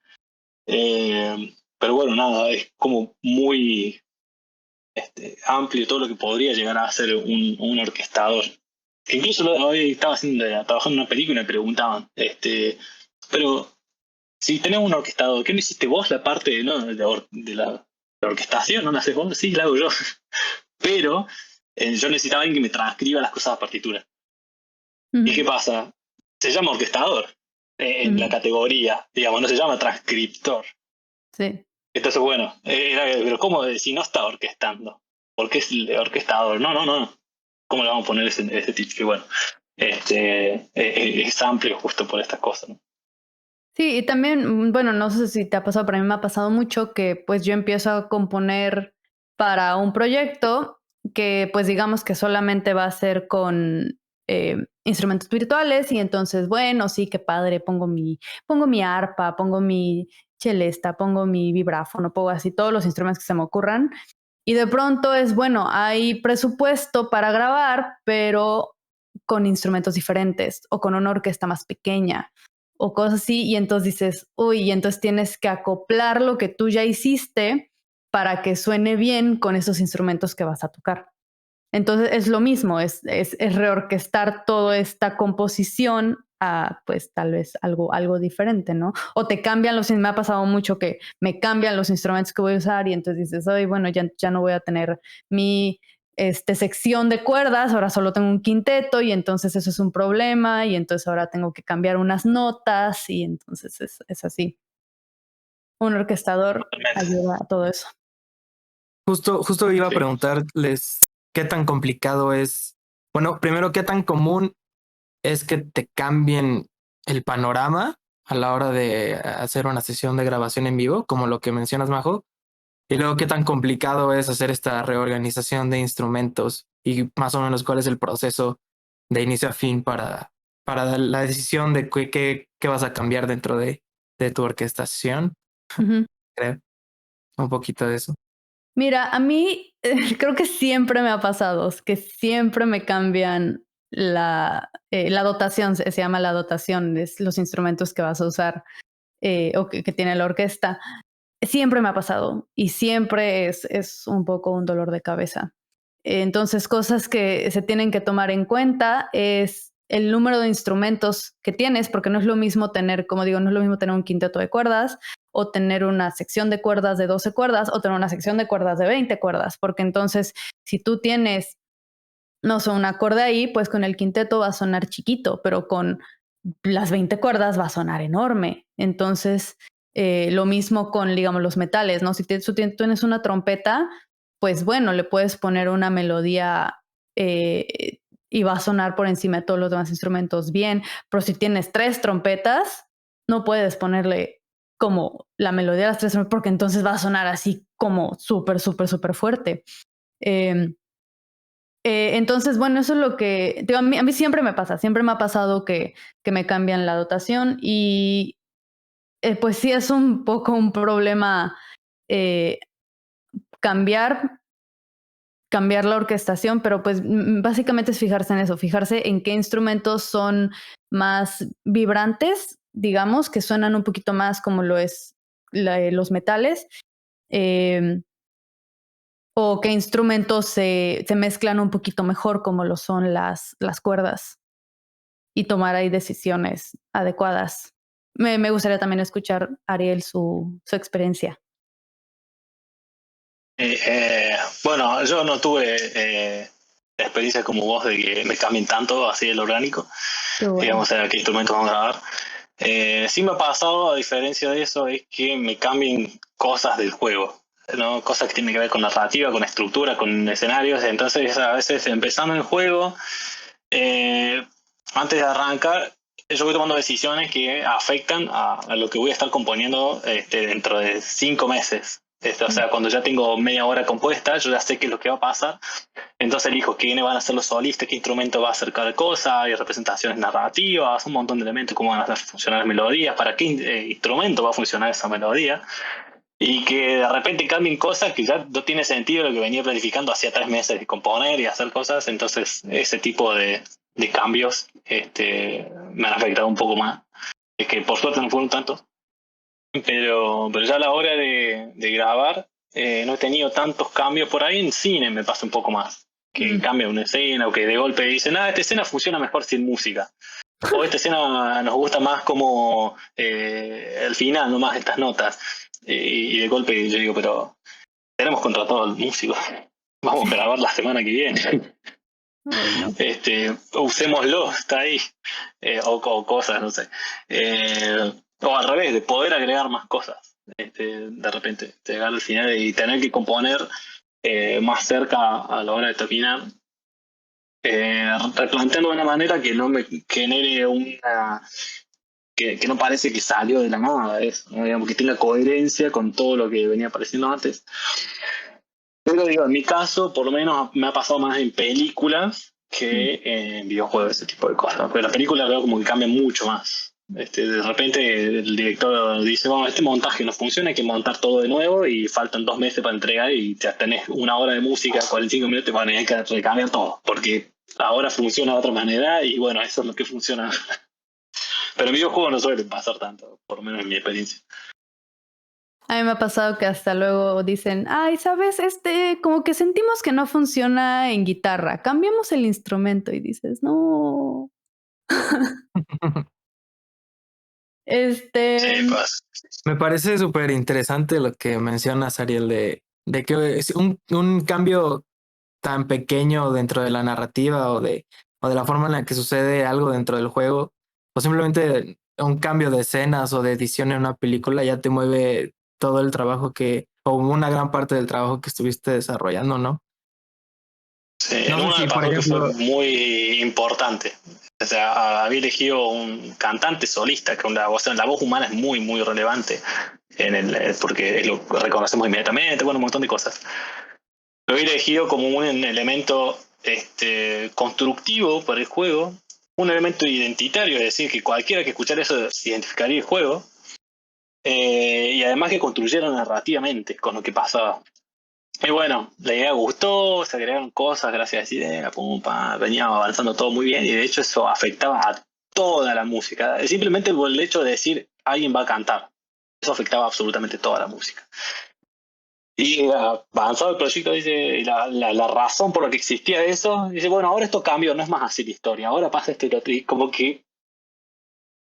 Pero bueno, nada, es como muy amplio todo lo que podría llegar a hacer un orquestador. Que incluso hoy estaba trabajando en una película y me preguntaban, pero si tenés un orquestador, ¿qué no hiciste vos la parte de la orquestación? ¿No la haces vos? Sí, la hago yo. Pero yo necesitaba alguien que me transcriba las cosas a partitura. Uh-huh. ¿Y qué pasa? Se llama orquestador en la categoría, digamos, no se llama transcriptor. Sí. Entonces, bueno, pero ¿cómo si no está orquestando? ¿Por qué es el orquestador? No. ¿Cómo le vamos a poner ese título? Y bueno, es amplio justo por estas cosas, ¿no? Sí, y también, bueno, no sé si te ha pasado, pero a mí me ha pasado mucho que pues yo empiezo a componer para un proyecto que pues digamos que solamente va a ser con instrumentos virtuales y entonces, bueno, sí, qué padre, pongo mi arpa, pongo mi celesta, pongo mi vibráfono, pongo así todos los instrumentos que se me ocurran Y de pronto es, bueno, hay presupuesto para grabar, pero con instrumentos diferentes o con una orquesta más pequeña o cosas así. Y entonces dices, uy, y entonces tienes que acoplar lo que tú ya hiciste para que suene bien con esos instrumentos que vas a tocar. Entonces es lo mismo, es reorquestar toda esta composición a pues tal vez algo diferente, ¿no? O te cambian me ha pasado mucho que me cambian los instrumentos que voy a usar y entonces dices, ay, bueno, ya no voy a tener mi sección de cuerdas, ahora solo tengo un quinteto y entonces eso es un problema y entonces ahora tengo que cambiar unas notas y entonces es así. Un orquestador ayuda a todo eso. Justo iba a preguntarles qué tan complicado es. Bueno, primero, qué tan común es que te cambien el panorama a la hora de hacer una sesión de grabación en vivo, como lo que mencionas, Majo. Y luego, qué tan complicado es hacer esta reorganización de instrumentos y más o menos cuál es el proceso de inicio a fin para la decisión de qué vas a cambiar dentro de tu orquestación. Uh-huh. Creo. Un poquito de eso. Mira, a mí creo que siempre me ha pasado, que siempre me cambian la dotación, se llama la dotación, es los instrumentos que vas a usar o que tiene la orquesta. Siempre me ha pasado y siempre es un poco un dolor de cabeza. Entonces, cosas que se tienen que tomar en cuenta es el número de instrumentos que tienes, porque no es lo mismo tener, como digo, no es lo mismo tener un quinteto de cuerdas o tener una sección de cuerdas de 12 cuerdas o tener una sección de cuerdas de 20 cuerdas, porque entonces si tú tienes, no sé, un acorde ahí, pues con el quinteto va a sonar chiquito, pero con las 20 cuerdas va a sonar enorme. Entonces, lo mismo con, digamos, los metales, ¿no? Si tú tienes una trompeta, pues bueno, le puedes poner una melodía y va a sonar por encima de todos los demás instrumentos bien, pero si tienes 3 trompetas, no puedes ponerle como la melodía de las 3 trompetas porque entonces va a sonar así como súper, súper, súper fuerte. Entonces, bueno, eso es lo que digo, a mí siempre me pasa, siempre me ha pasado que me cambian la dotación y pues sí es un poco un problema cambiar la orquestación, pero pues básicamente es fijarse en eso, fijarse en qué instrumentos son más vibrantes, digamos, que suenan un poquito más como lo es los metales. O qué instrumentos se mezclan un poquito mejor, como lo son las cuerdas, y tomar ahí decisiones adecuadas. Me gustaría también escuchar, Ariel, su experiencia. Bueno, yo no tuve experiencia como vos de que me cambien tanto así el orgánico, bueno. Digamos, a qué instrumentos vamos a grabar. Sí me ha pasado, a diferencia de eso, es que me cambien cosas del juego, ¿no? Cosas que tienen que ver con narrativa, con estructura, con escenarios. Entonces, a veces empezando el juego, antes de arrancar, yo voy tomando decisiones que afectan a lo que voy a estar componiendo dentro de 5 meses. O sea, cuando ya tengo media hora compuesta, yo ya sé qué es lo que va a pasar. Entonces elijo quiénes van a ser los solistas, qué instrumento va a hacer cada cosa, hay representaciones narrativas, un montón de elementos, cómo van a funcionar las melodías, para qué instrumento va a funcionar esa melodía. Y que de repente cambien cosas que ya no tiene sentido lo que venía planificando hacía 3 meses de componer y hacer cosas. Entonces ese tipo de cambios me han afectado un poco más. Es que por suerte no fueron tantos. Pero ya a la hora de grabar no he tenido tantos cambios. Por ahí en cine me pasa un poco más. Que cambia una escena o que de golpe dicen, esta escena funciona mejor sin música. O esta escena nos gusta más como el final, no más estas notas. Y de golpe yo digo, pero tenemos contratado al músico. Vamos a grabar la semana que viene. Usémoslo, está ahí. O cosas, no sé. O al revés, de poder agregar más cosas. De repente, llegar al final y tener que componer más cerca a la hora de terminar. Replanteando de una manera que no me genere una... Que no parece que salió de la nada eso, ¿no? Digamos, que tenga coherencia con todo lo que venía apareciendo antes. Pero digo, en mi caso, por lo menos me ha pasado más en películas que en videojuegos, ese tipo de cosas. Porque las películas veo como que cambian mucho más. De repente el director dice, bueno, este montaje no funciona, hay que montar todo de nuevo y faltan 2 meses para entregar y ya tenés 1 hora de música, 45 minutos, bueno, y hay que recambiar todo, porque ahora funciona de otra manera y bueno, eso es lo que funciona. Pero en videojuegos no suele pasar tanto, por lo menos en mi experiencia. A mí me ha pasado que hasta luego dicen, ay, ¿sabes? Como que sentimos que no funciona en guitarra, cambiamos el instrumento y dices, no. Sí, pasa. Me parece súper interesante lo que mencionas, Ariel, de que es un cambio tan pequeño dentro de la narrativa o de la forma en la que sucede algo dentro del juego, o simplemente un cambio de escenas o de edición en una película ya te mueve todo el trabajo o una gran parte del trabajo que estuviste desarrollando, ¿no? Sí, en una me pasó que fue muy importante. O sea, había elegido un cantante solista, que la voz humana es muy, muy relevante porque lo reconocemos inmediatamente, bueno, un montón de cosas. Lo había elegido como un elemento constructivo para el juego, un elemento identitario, es decir, que cualquiera que escuchara eso se identificaría el juego, y además que construyera narrativamente con lo que pasaba. Y bueno, la idea gustó, se agregaron cosas gracias a esa idea, pum, pam, venía avanzando todo muy bien y de hecho eso afectaba a toda la música. Simplemente por el hecho de decir alguien va a cantar, eso afectaba absolutamente toda la música. Y avanzado el proyecto, dice, la razón por la que existía eso, dice, bueno, ahora esto cambió, no es más así la historia, ahora pasa esto y lo otro, y como que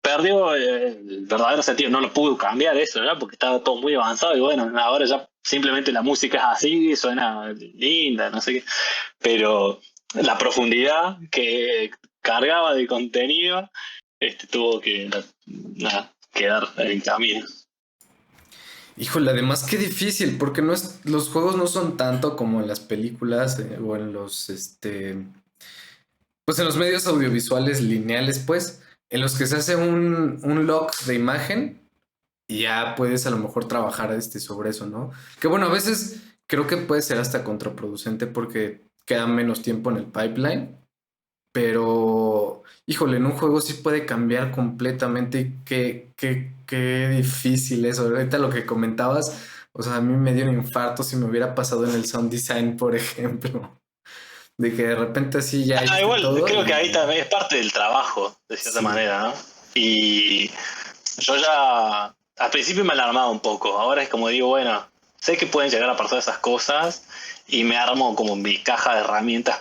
perdió el verdadero sentido, no lo pudo cambiar eso, ¿verdad? Porque estaba todo muy avanzado y bueno, ahora ya simplemente la música es así, suena linda, no sé qué, pero la profundidad que cargaba de contenido tuvo que quedar en camino. Híjole, además qué difícil, porque los juegos no son tanto como en las películas o en pues en los medios audiovisuales lineales, pues, en los que se hace un lock de imagen y ya puedes a lo mejor trabajar sobre eso, ¿no? Que bueno, a veces creo que puede ser hasta contraproducente porque queda menos tiempo en el pipeline, pero híjole, en un juego sí puede cambiar completamente y qué difícil eso. Ahorita lo que comentabas, o sea, a mí me dio un infarto si me hubiera pasado en el sound design, por ejemplo, de que de repente así ya hiciste Igual, todo creo que ahí también es parte del trabajo, de cierta manera, ¿no? Y yo ya al principio me alarmaba un poco, ahora es como digo, bueno, sé que pueden llegar a pasar esas cosas y me armo como mi caja de herramientas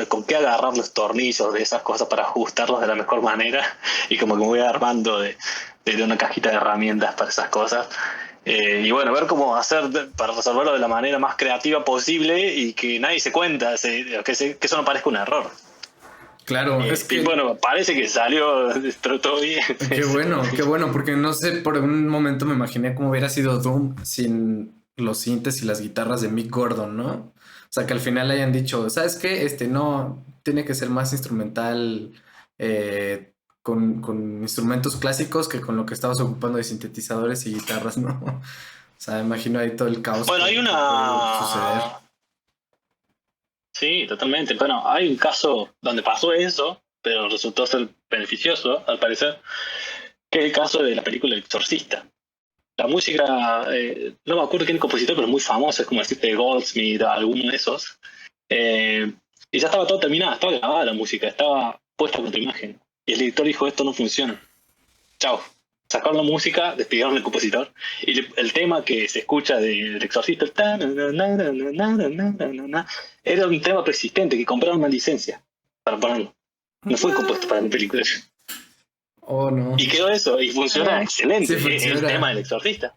con qué agarrar los tornillos de esas cosas para ajustarlos de la mejor manera y como que me voy armando de una cajita de herramientas para esas cosas. Y bueno, ver cómo hacer para resolverlo de la manera más creativa posible y que nadie se cuenta, que eso no parezca un error. Claro, es que... Y bueno, parece que salió todo bien. Qué bueno, porque no sé, por un momento me imaginé cómo hubiera sido Doom sin los sintes y las guitarras de Mick Gordon, ¿no? O sea, que al final hayan dicho, ¿sabes qué? No, tiene que ser más instrumental con instrumentos clásicos que con lo que estabas ocupando de sintetizadores y guitarras, ¿no? O sea, imagino ahí todo el caos Bueno, hay que puede suceder. Sí, totalmente. Bueno, hay un caso donde pasó eso, pero resultó ser beneficioso, al parecer, que es el caso de la película El Exorcista. La música, no me acuerdo quién es el compositor, pero es muy famoso, es como decirte Goldsmith, alguno de esos. Y ya estaba todo terminado, estaba grabada la música, estaba puesta contra imagen. Y el editor dijo, esto no funciona. Chao. Sacaron la música, despidieron al compositor. Y el tema que se escucha del Exorcista, era un tema preexistente, que compraron una licencia para ponerlo. No fue compuesto para la película. Oh, no. Y quedó eso, y funciona excelente. Sí, funciona. El tema del Exorcista.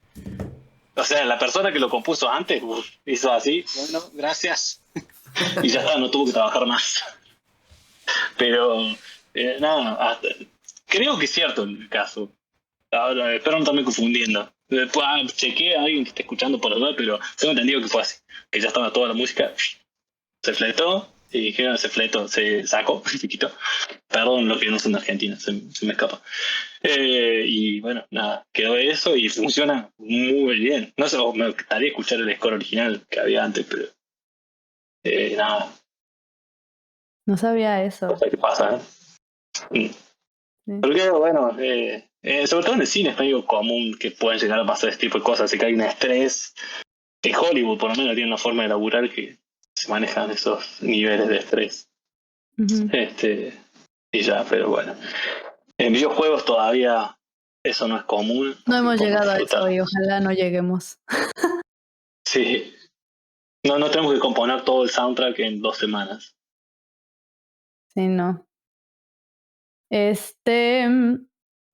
O sea, la persona que lo compuso antes hizo así, bueno, gracias. Y ya está, no tuvo que trabajar más. Pero, nada, creo que es cierto el caso. Ahora, espero no estarme confundiendo. Después chequeé a alguien que esté escuchando por allá, pero tengo entendido que fue así. Que ya estaba toda la música, se fletó, y dijeron, se sacó, se quitó. Perdón los que no son de Argentina, se me escapa. Y bueno, nada, quedó eso y funciona muy bien. No sé, me gustaría escuchar el score original que había antes, pero nada. No sabía eso. No sé qué pasa, ¿eh? Porque, bueno, sobre todo en el cine es medio común que puedan llegar a pasar este tipo de cosas, así que hay un estrés. En Hollywood, por lo menos, tiene una forma de laburar que se manejan esos niveles de estrés. Uh-huh. Y ya, pero bueno. En videojuegos todavía eso no es común. No hemos llegado a eso y ojalá no lleguemos. Sí. No tenemos que componer todo el soundtrack en 2 semanas. Sí, no.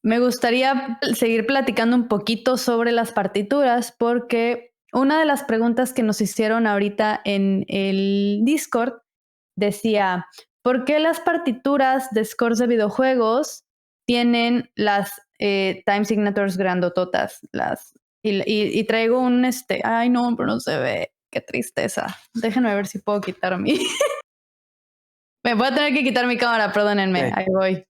Me gustaría seguir platicando un poquito sobre las partituras porque una de las preguntas que nos hicieron ahorita en el Discord decía, ¿por qué las partituras de scores de videojuegos tienen las time signatures grandototas? Y traigo un ay no, pero no se ve, qué tristeza. Déjenme ver si puedo quitar mi... Me voy a tener que quitar mi cámara, perdónenme, ahí voy.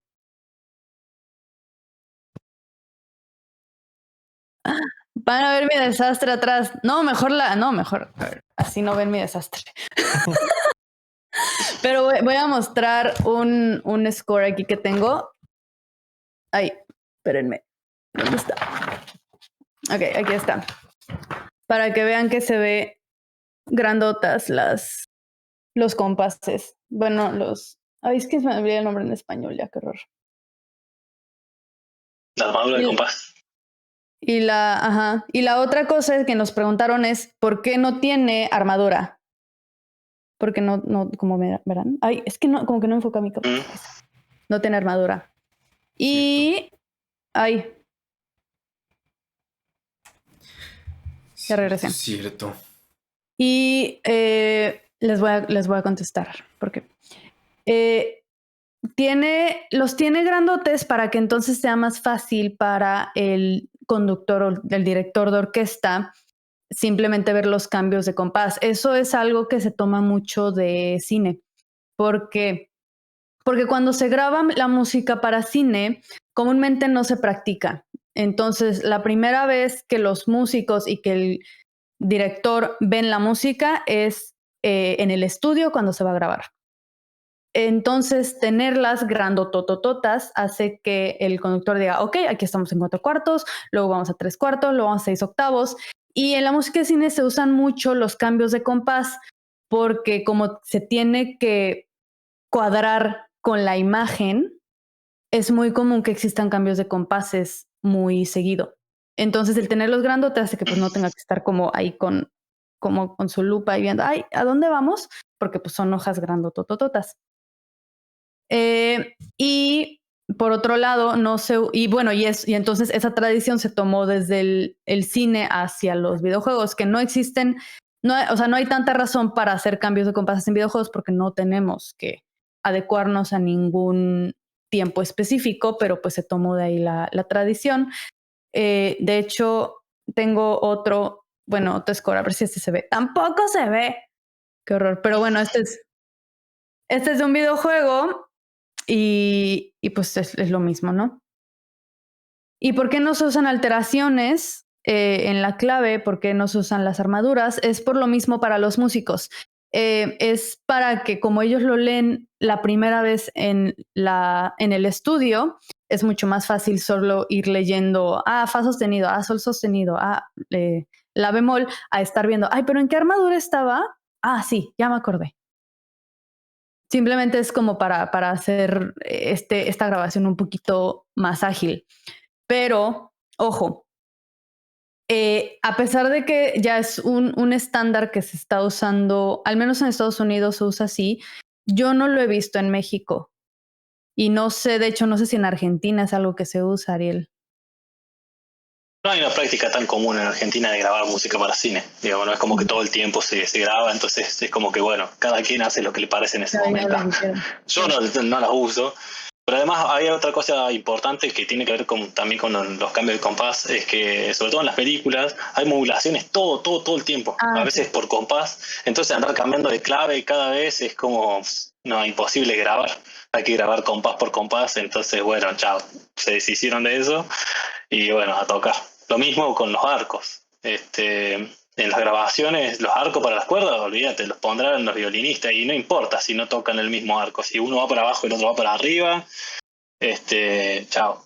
Van a ver mi desastre atrás. No, mejor. A ver, así no ven mi desastre. Pero voy a mostrar un score aquí que tengo. Ay, espérenme. ¿Dónde está? Ok, aquí está. Para que vean que se ve grandotas los compases. Bueno, Ay, es que se me olvidó el nombre en español, ya, qué horror. La armadura de compás. Y la otra cosa que nos preguntaron es, ¿por qué no tiene armadura? Porque no, como verán. Ay, es que no, como que no enfoca mi cámara. No tiene armadura. Y... Ay. Ya regresé. Cierto. Y les voy a contestar. Porque los tiene grandotes para que entonces sea más fácil para el conductor o el director de orquesta simplemente ver los cambios de compás. Eso es algo que se toma mucho de cine. Porque cuando se graba la música para cine, comúnmente no se practica. Entonces, la primera vez que los músicos y que el director ven la música es en el estudio cuando se va a grabar. Entonces, tenerlas grandototototas hace que el conductor diga, ok, aquí estamos en 4/4, luego vamos a 3/4, luego vamos a 6/8. Y en la música de cine se usan mucho los cambios de compás porque como se tiene que cuadrar con la imagen, es muy común que existan cambios de compases muy seguido. Entonces, el tenerlos grandotes hace que pues no tenga que estar como ahí con su lupa y viendo, ay, ¿a dónde vamos? Porque pues son hojas grandototototas. Y por otro lado, no sé, y bueno, y entonces esa tradición se tomó desde el cine hacia los videojuegos, que no existen, no hay tanta razón para hacer cambios de compases en videojuegos porque no tenemos que adecuarnos a ningún tiempo específico, pero pues se tomó de ahí la tradición. De hecho, tengo otro score, a ver si este se ve. Tampoco se ve. Qué horror. Pero bueno, este es de un videojuego y pues es lo mismo, ¿no? ¿Y por qué no se usan alteraciones en la clave? ¿Por qué no se usan las armaduras? Es por lo mismo para los músicos. Es para que como ellos lo leen la primera vez en el estudio, es mucho más fácil solo ir leyendo, fa sostenido, sol sostenido, la bemol, a estar viendo, ay, pero ¿en qué armadura estaba? Sí, ya me acordé. Simplemente es como para hacer esta grabación un poquito más ágil. Pero, ojo, a pesar de que ya es un estándar que se está usando, al menos en Estados Unidos se usa así, yo no lo he visto en México. Y no sé, de hecho, no sé si en Argentina es algo que se usa, Ariel. No hay una práctica tan común en Argentina de grabar música para cine. Digamos, no es como que todo el tiempo se graba, entonces es como que, bueno, cada quien hace lo que le parece en ese momento. Yo no las uso. Pero además hay otra cosa importante que tiene que ver también con los cambios de compás, es que sobre todo en las películas hay modulaciones todo el tiempo, a veces por compás, entonces andar cambiando de clave cada vez es como, imposible grabar, hay que grabar compás por compás, entonces bueno, chao, se deshicieron de eso y bueno, a tocar. Lo mismo con los arcos. En las grabaciones, los arcos para las cuerdas, olvídate, los pondrán los violinistas y no importa si no tocan el mismo arco. Si uno va para abajo y el otro va para arriba, chao,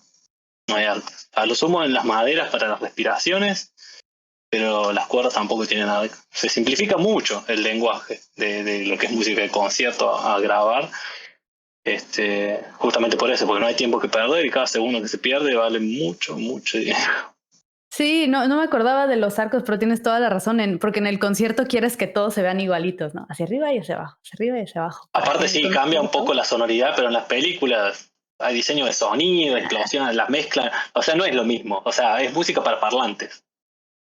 no hay altas. A lo sumo en las maderas para las respiraciones, pero las cuerdas tampoco tienen nada. Se simplifica mucho el lenguaje de lo que es música de concierto a grabar, justamente por eso, porque no hay tiempo que perder y cada segundo que se pierde vale mucho, mucho dinero. Sí, no me acordaba de los arcos, pero tienes toda la razón, porque en el concierto quieres que todos se vean igualitos, ¿no? Hacia arriba y hacia abajo, hacia arriba y hacia abajo. Aparte sí, cambia un poco la sonoridad, pero en las películas hay diseño de sonido, explosiones, las mezclas, o sea, no es lo mismo, o sea, es música para parlantes,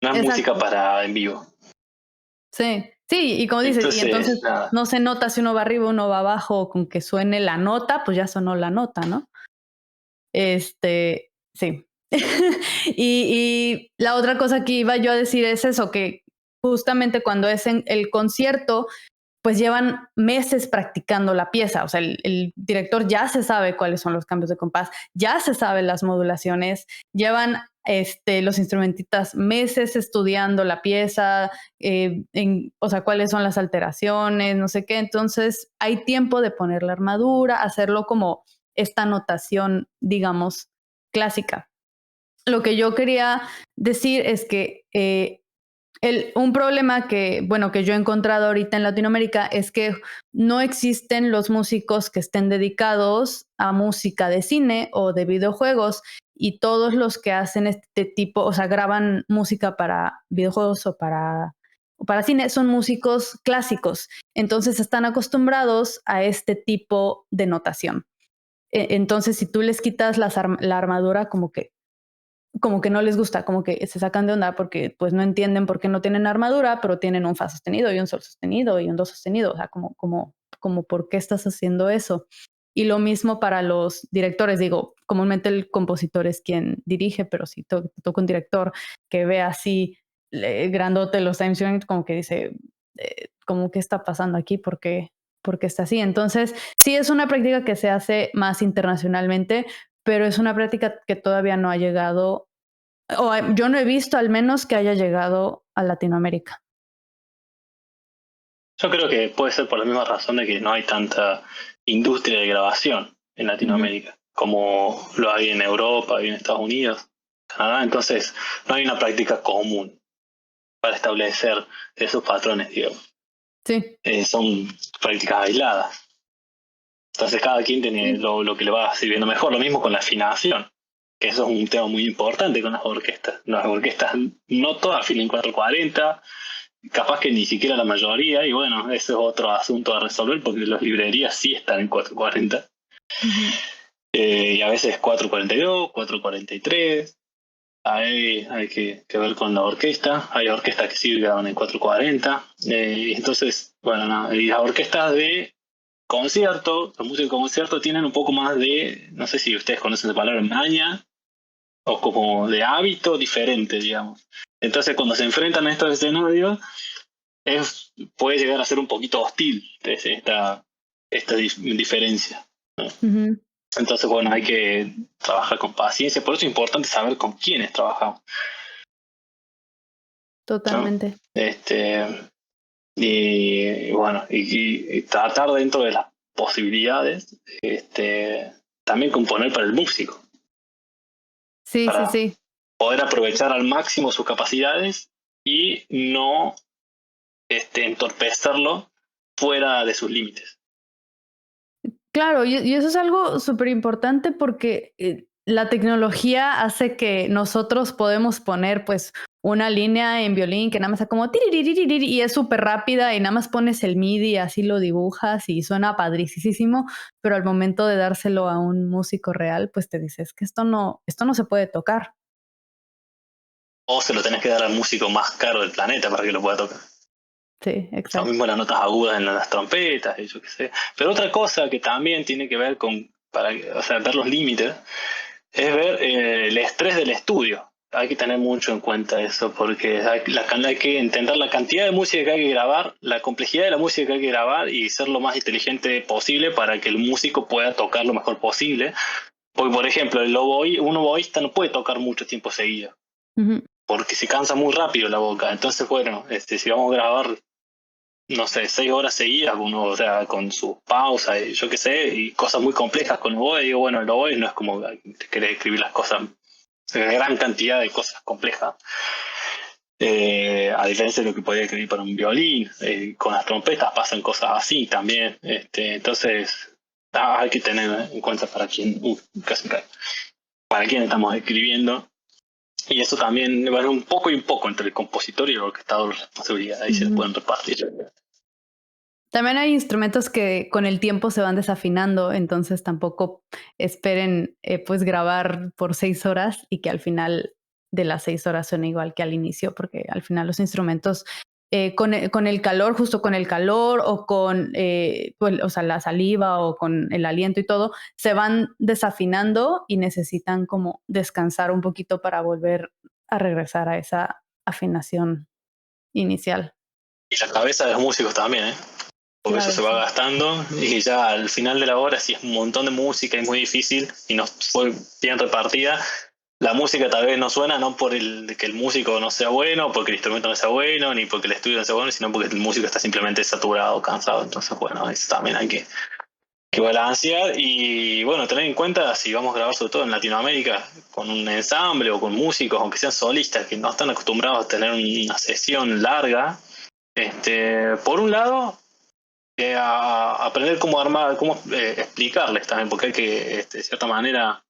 no es música para en vivo. Sí, y como dices, y entonces no se nota si uno va arriba o uno va abajo, con que suene la nota, pues ya sonó la nota, ¿no? Sí. y la otra cosa que iba yo a decir es eso, que justamente cuando es en el concierto, pues llevan meses practicando la pieza, o sea, el director ya se sabe cuáles son los cambios de compás, ya se sabe las modulaciones, llevan los instrumentistas meses estudiando la pieza, o sea, cuáles son las alteraciones, no sé qué, entonces hay tiempo de poner la armadura, hacerlo como esta notación, digamos, clásica. Lo que yo quería decir es que un problema que yo he encontrado ahorita en Latinoamérica es que no existen los músicos que estén dedicados a música de cine o de videojuegos, y todos los que hacen este tipo, o sea, graban música para videojuegos o para cine, son músicos clásicos. Entonces están acostumbrados a este tipo de notación. Entonces, si tú les quitas la armadura, como que no les gusta, como que se sacan de onda porque pues no entienden por qué no tienen armadura, pero tienen un fa sostenido y un sol sostenido y un do sostenido, o sea, como por qué estás haciendo eso. Y lo mismo para los directores, digo, comúnmente el compositor es quien dirige, pero si te toca un director que ve así grandote los time units, como que dice, como qué está pasando aquí, ¿por qué está así? Entonces, sí es una práctica que se hace más internacionalmente, pero es una práctica que todavía no ha llegado, o yo no he visto al menos que haya llegado a Latinoamérica. Yo creo que puede ser por la misma razón de que no hay tanta industria de grabación en Latinoamérica, como lo hay en Europa y en Estados Unidos, Canadá. Entonces no hay una práctica común para establecer esos patrones, digamos. Sí. Son prácticas aisladas. Entonces cada quien tiene lo que le va sirviendo mejor. Lo mismo con la afinación, que eso es un tema muy importante con las orquestas. Las orquestas no todas afinan 440, capaz que ni siquiera la mayoría, y bueno, ese es otro asunto a resolver porque las librerías sí están en 440. Y a veces 442, 443. Ahí hay que ver con la orquesta. Hay orquestas que sí graban en 440. Entonces, bueno, y las orquestas de concierto, los músicos de concierto tienen un poco más de, no sé si ustedes conocen la palabra maña, o como de hábito diferente, digamos. Entonces cuando se enfrentan a estos escenarios, puede llegar a ser un poquito hostil esta diferencia, ¿no? Entonces, bueno, hay que trabajar con paciencia, por eso es importante saber con quiénes trabajamos. Totalmente. ¿No? Y bueno, y tratar dentro de las posibilidades, también componer para el músico. Sí. Poder aprovechar al máximo sus capacidades y no entorpecerlo fuera de sus límites. Claro, y eso es algo súper importante porque la tecnología hace que nosotros podemos poner pues una línea en violín que nada más está como tiririririri y es súper rápida y nada más pones el MIDI y así lo dibujas y suena padricísimo, pero al momento de dárselo a un músico real, pues te dices que esto no se puede tocar. O se lo tenés que dar al músico más caro del planeta para que lo pueda tocar. Sí, exacto. Lo mismo las notas agudas en las trompetas, y yo qué sé. Pero otra cosa que también tiene que ver con, ver los límites, es ver el estrés del estudio. Hay que tener mucho en cuenta eso, porque hay que entender la cantidad de música que hay que grabar, la complejidad de la música que hay que grabar y ser lo más inteligente posible para que el músico pueda tocar lo mejor posible. Porque, por ejemplo, un oboísta no puede tocar mucho tiempo seguido, porque se cansa muy rápido la boca. Entonces, bueno, si vamos a grabar no sé, 6 horas seguidas, uno, o sea, con sus pausas, y yo qué sé, y cosas muy complejas con oboe. Digo, bueno, el oboe no es como querer escribir las cosas, una gran cantidad de cosas complejas. A diferencia de lo que podría escribir para un violín, con las trompetas pasan cosas así también. Entonces, hay que tener en cuenta para quién, casi cae, para quién estamos escribiendo. Y eso también va un poco y un poco entre el compositor y el orquestador, la responsabilidad, ahí se le pueden repartir. También hay instrumentos que con el tiempo se van desafinando, entonces tampoco esperen pues grabar por 6 horas y que al final de las 6 horas suene igual que al inicio, porque al final los instrumentos con el calor, justo con el calor o con pues, o sea, la saliva o con el aliento y todo, se van desafinando y necesitan como descansar un poquito para volver a regresar a esa afinación inicial. Y la cabeza de los músicos también, ¿eh? Porque claro, eso se va gastando y ya al final de la hora, si es un montón de música y es muy difícil y no fue bien repartida, la música tal vez no suena no por que el músico no sea bueno, porque el instrumento no sea bueno, ni porque el estudio no sea bueno, sino porque el músico está simplemente saturado, cansado. Entonces, bueno, eso también hay que balancear y, bueno, tener en cuenta si vamos a grabar sobre todo en Latinoamérica con un ensamble o con músicos, aunque sean solistas, que no están acostumbrados a tener una sesión larga. Por un lado, a aprender cómo armar, cómo explicarles también, porque hay que, de cierta manera,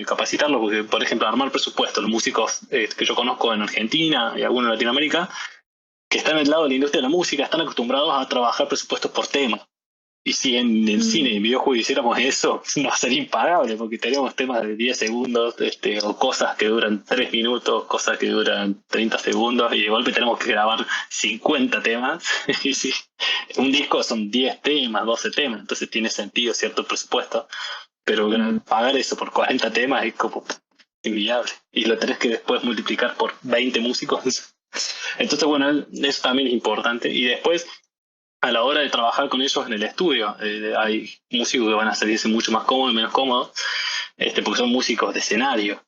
capacitarlos, porque, por ejemplo, armar presupuesto. Los músicos que yo conozco en Argentina y algunos en Latinoamérica, que están en el lado de la industria de la música, están acostumbrados a trabajar presupuestos por tema. Y si en el cine y videojuegos hiciéramos eso, no sería impagable, porque teníamos temas de 10 segundos, o cosas que duran 3 minutos, cosas que duran 30 segundos, y de golpe tenemos que grabar 50 temas. Y si un disco son 10 temas, 12 temas, entonces tiene sentido cierto presupuesto. Pero pagar eso por 40 temas es como inviable. Y lo tenés que después multiplicar por 20 músicos. Entonces, bueno, eso también es importante. Y después, a la hora de trabajar con ellos en el estudio, hay músicos que van a salirse mucho más cómodos y menos cómodos, porque son músicos de escenario.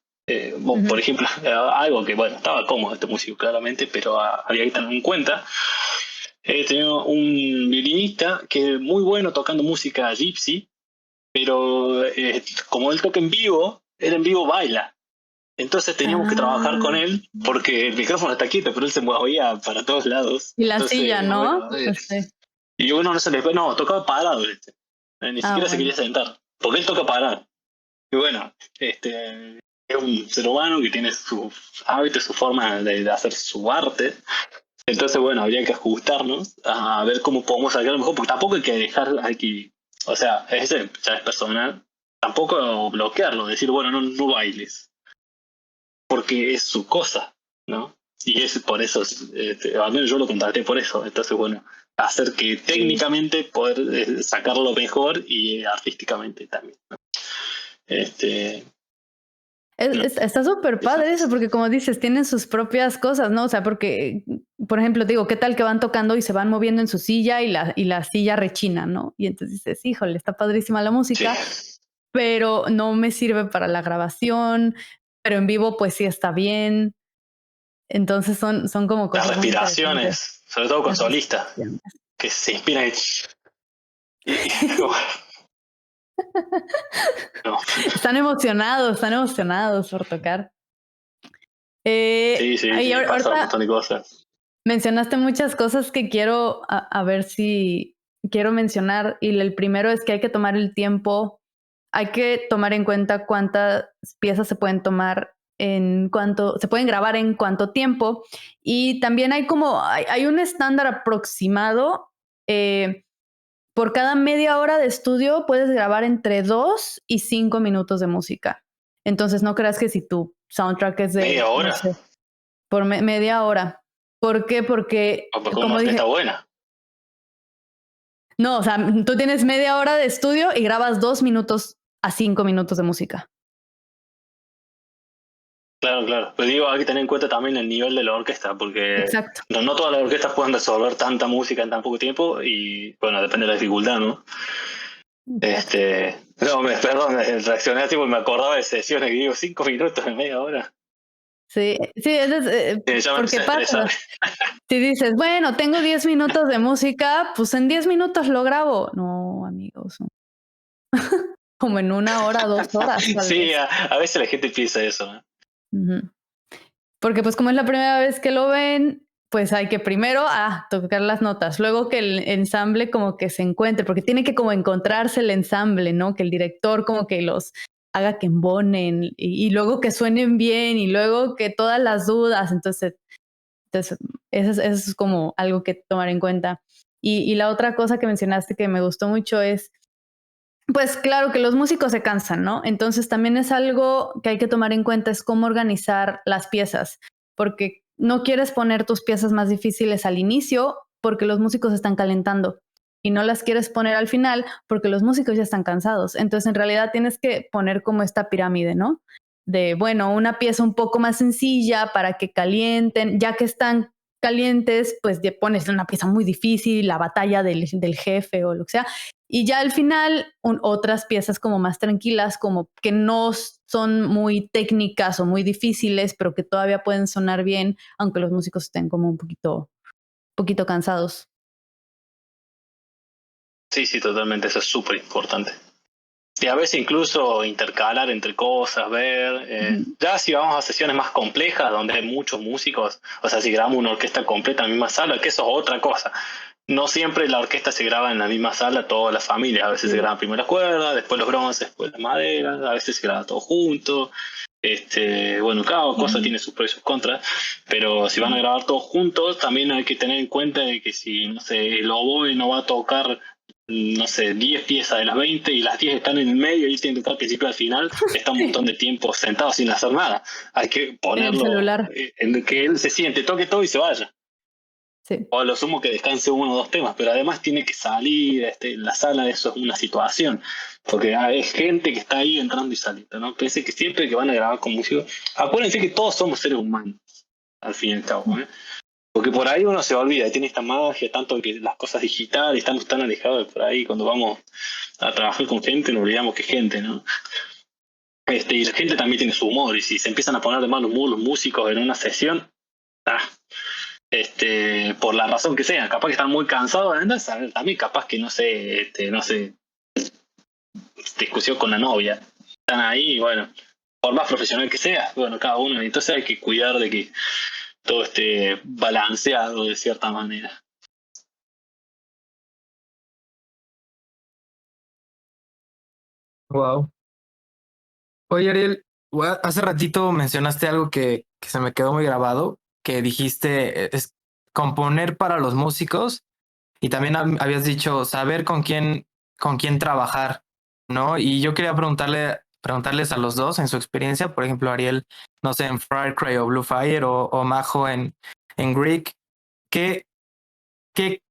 Por ejemplo, algo que, bueno, estaba cómodo este músico claramente, pero había que tener en cuenta. Tenía un violinista que es muy bueno tocando música gypsy, pero como él toca en vivo, él en vivo baila. Entonces teníamos que trabajar con él porque el micrófono está quieto, pero él se movía para todos lados. Y la entonces, silla, ¿no? Bueno, y uno no se le... No, tocaba parado. Ni siquiera se quería sentar, porque él toca parado. Y bueno, es un ser humano que tiene sus hábitos, su forma de hacer su arte. Entonces, bueno, habría que ajustarnos a ver cómo podemos sacar lo mejor, porque tampoco hay que dejar aquí... O sea, ese ya es personal. Tampoco bloquearlo, decir, bueno, no bailes. Porque es su cosa, ¿no? Y es por eso, al menos yo lo contraté por eso. Entonces, bueno, hacer que técnicamente poder sacarlo mejor y artísticamente también, ¿no? Está súper padre eso, porque como dices, tienen sus propias cosas, ¿no? O sea, porque, por ejemplo, digo, ¿qué tal que van tocando y se van moviendo en su silla y la silla rechina, ¿no? Y entonces dices, híjole, está padrísima la música, sí, pero no me sirve para la grabación, pero en vivo pues sí está bien. Entonces son como cosas. Las respiraciones, sobre todo con solistas, que se inspiran no. Están emocionados por tocar. Sí, pasa un montón de cosas. Mencionaste muchas cosas que quiero a ver si quiero mencionar, y el primero es que hay que tomar el tiempo, hay que tomar en cuenta cuántas piezas se pueden tomar, se pueden grabar en cuánto tiempo, y también hay un estándar aproximado. Por cada media hora de estudio puedes grabar entre 2 y 5 minutos de música. Entonces no creas que si tu soundtrack es de... ¿Media hora? No sé, por media hora. ¿Por qué? Porque como dije, está buena. No, o sea, tú tienes media hora de estudio y grabas 2 minutos a 5 minutos de música. Claro. Pero digo, hay que tener en cuenta también el nivel de la orquesta, porque no todas las orquestas pueden resolver tanta música en tan poco tiempo y, bueno, depende de la dificultad, ¿no? Perdón, reaccioné así porque me acordaba de sesiones que digo 5 minutos en media hora. Sí, porque pasa. Si dices, bueno, tengo 10 minutos de música, pues en 10 minutos lo grabo. No, amigos. Como en 1 hora, 2 horas. Sí, a veces la gente piensa eso, ¿no? Uh-huh. Porque pues como es la primera vez que lo ven, pues hay que primero tocar las notas, luego que el ensamble como que se encuentre, porque tiene que como encontrarse el ensamble, ¿no? Que el director como que los haga que embonen y luego que suenen bien y luego que todas las dudas, entonces eso es como algo que tomar en cuenta. Y la otra cosa que mencionaste que me gustó mucho es, pues claro que los músicos se cansan, ¿no? Entonces también es algo que hay que tomar en cuenta, es cómo organizar las piezas, porque no quieres poner tus piezas más difíciles al inicio porque los músicos están calentando y no las quieres poner al final porque los músicos ya están cansados. Entonces en realidad tienes que poner como esta pirámide, ¿no? De, bueno, una pieza un poco más sencilla para que calienten, ya que están calientes, pues ya pones una pieza muy difícil, la batalla del jefe o lo que sea, y ya al final otras piezas como más tranquilas, como que no son muy técnicas o muy difíciles, pero que todavía pueden sonar bien, aunque los músicos estén como un poquito cansados. Sí, totalmente, eso es súper importante. Y a veces incluso intercalar entre cosas, ver, ya si vamos a sesiones más complejas donde hay muchos músicos, o sea, si grabamos una orquesta completa en la misma sala, que eso es otra cosa. No siempre la orquesta se graba en la misma sala, todas las familias, a veces se graban primero las cuerdas, después los bronces, después las maderas, a veces se graba todo junto. Bueno, cada cosa tiene sus pros y sus contras, pero si van a grabar todos juntos, también hay que tener en cuenta de que si, no sé, el oboe no va a tocar, no sé, 10 piezas de las 20 y las 10 están en el medio y él tiene que tocar al principio al final, está un montón de tiempo sentado sin hacer nada. Hay que ponerlo en que él se siente, toque todo y se vaya. Sí. O a lo sumo que descanse 1 o 2 temas, pero además tiene que salir, la sala, eso es una situación, porque hay gente que está ahí entrando y saliendo, ¿no? Pensé que siempre que van a grabar con músicos, acuérdense que todos somos seres humanos, al fin y al cabo, ¿eh? Porque por ahí uno se olvida, tiene esta magia, tanto que las cosas digitales, estamos tan alejados de por ahí, cuando vamos a trabajar con gente nos olvidamos que es gente, ¿no? Y la gente también tiene su humor, y si se empiezan a poner de mal humor los músicos en una sesión, por la razón que sea, capaz que están muy cansados, también capaz que no sé, discusión con la novia, están ahí, y bueno, por más profesional que sea, bueno, cada uno, entonces hay que cuidar de que todo esté balanceado de cierta manera. Wow. Oye, Ariel, hace ratito mencionaste algo que se me quedó muy grabado, que dijiste es componer para los músicos y también habías dicho saber con quién trabajar, ¿no? Y yo quería preguntarles a los dos en su experiencia, por ejemplo, Ariel, no sé, en Far Cry o Blue Fire o Majo en Greek, ¿qué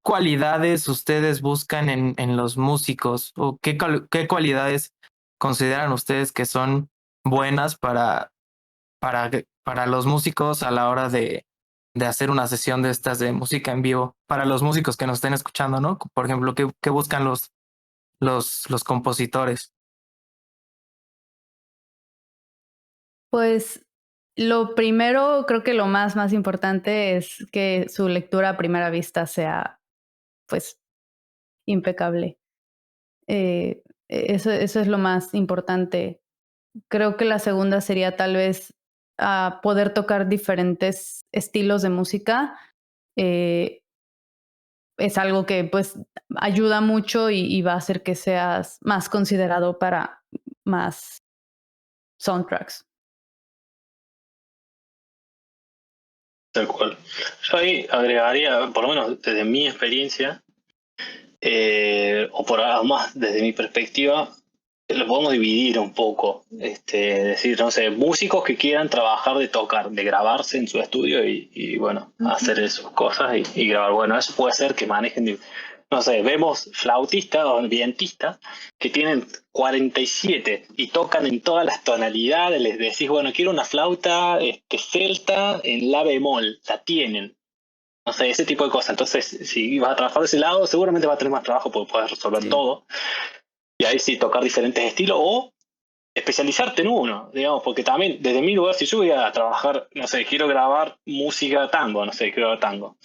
cualidades ustedes buscan en los músicos o qué cualidades consideran ustedes que son buenas para los músicos a la hora de hacer una sesión de estas de música en vivo, para los músicos que nos estén escuchando, ¿no? Por ejemplo, ¿qué buscan los compositores? Pues lo primero, creo que lo más importante es que su lectura a primera vista sea, pues, impecable. Eso es lo más importante. Creo que la segunda sería tal vez poder tocar diferentes estilos de música. Es algo que pues ayuda mucho y va a hacer que seas más considerado para más soundtracks. Tal cual. Yo ahí agregaría, por lo menos desde mi experiencia, o por más desde mi perspectiva, lo podemos dividir un poco. Decir, no sé, músicos que quieran trabajar de tocar, de grabarse en su estudio y bueno, hacer sus cosas y grabar. Bueno, eso puede ser que manejen, no sé, vemos flautistas o vientistas que tienen 47 y tocan en todas las tonalidades. Les decís, bueno, quiero una flauta celta en la bemol, la tienen. No sé, ese tipo de cosas. Entonces, si vas a trabajar de ese lado, seguramente vas a tener más trabajo porque puedes resolver todo. Y ahí sí tocar diferentes estilos o especializarte en uno, digamos, porque también desde mi lugar, si yo voy a trabajar, no sé, quiero grabar música tango, no sé, quiero grabar tango.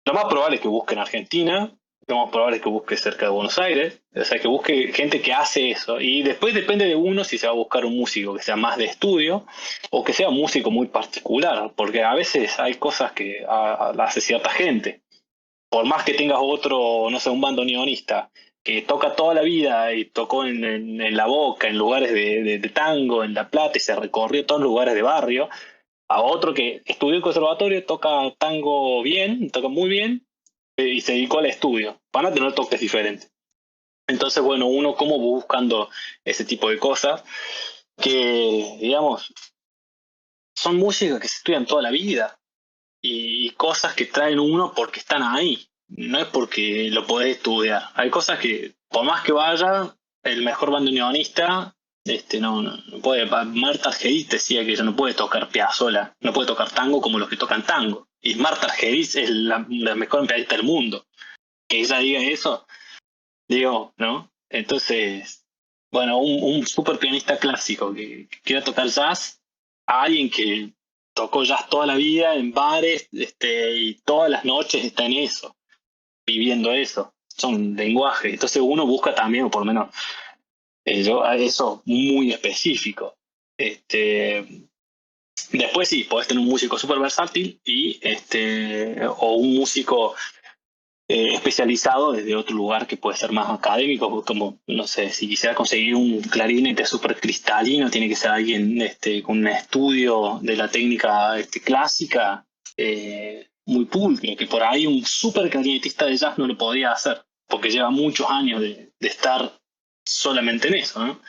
Lo más probable es que busque en Argentina, lo más probable es que busque cerca de Buenos Aires, o sea, que busque gente que hace eso. Y después depende de uno si se va a buscar un músico que sea más de estudio o que sea un músico muy particular, porque a veces hay cosas que hace cierta gente. Por más que tengas otro, no sé, un bandoneonista que toca toda la vida y tocó en La Boca, en lugares de tango, en La Plata, y se recorrió todos los lugares de barrio, a otro que estudió en conservatorio, toca tango bien, toca muy bien, y se dedicó al estudio. Van a tener toques diferentes. Entonces, bueno, uno como buscando ese tipo de cosas que, digamos, son músicas que se estudian toda la vida y cosas que traen uno porque están ahí. No es porque lo podés estudiar. Hay cosas que, por más que vaya, el mejor bandoneonista, no puede. Marta Argerich decía que ella no puede tocar Piazzolla, no puede tocar tango como los que tocan tango. Y Marta Argerich es la mejor pianista del mundo. Que ella diga eso, digo, ¿no? Entonces, bueno, un super pianista clásico que quiera tocar jazz, a alguien que tocó jazz toda la vida en bares, y todas las noches está en eso, viviendo eso. Son lenguajes. Entonces uno busca también, o por lo menos yo, a eso muy específico. Después sí, podés tener un músico súper versátil o un músico especializado desde otro lugar que puede ser más académico, como, no sé, si quisiera conseguir un clarinete súper cristalino, tiene que ser alguien con un estudio de la técnica clásica muy pulcro, que por ahí un súper clarinetista de jazz no lo podría hacer, porque lleva muchos años de estar solamente en eso, ¿no?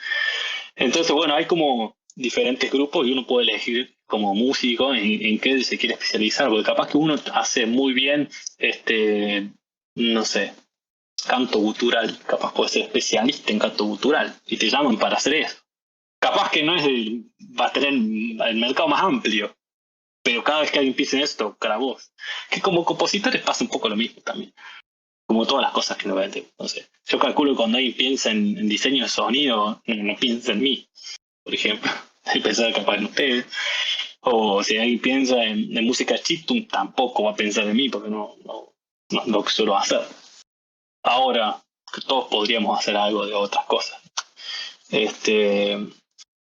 Entonces, bueno, hay como diferentes grupos y uno puede elegir como músico en qué se quiere especializar, porque capaz que uno hace muy bien no sé, canto gutural, capaz puedes ser especialista en canto gutural y te llaman para hacer eso. Capaz que no es va a tener el mercado más amplio, pero cada vez que alguien piensa en esto, tocar vos. Que como compositores pasa un poco lo mismo también, como todas las cosas que nos venden. No sé, yo calculo que cuando alguien piensa en diseño de sonido, no piensa en mí, por ejemplo. Hay que pensar capaz en ustedes. O si alguien piensa en música chiptune, tampoco va a pensar en mí, porque no lo que suelo hacer. Ahora que todos podríamos hacer algo de otras cosas.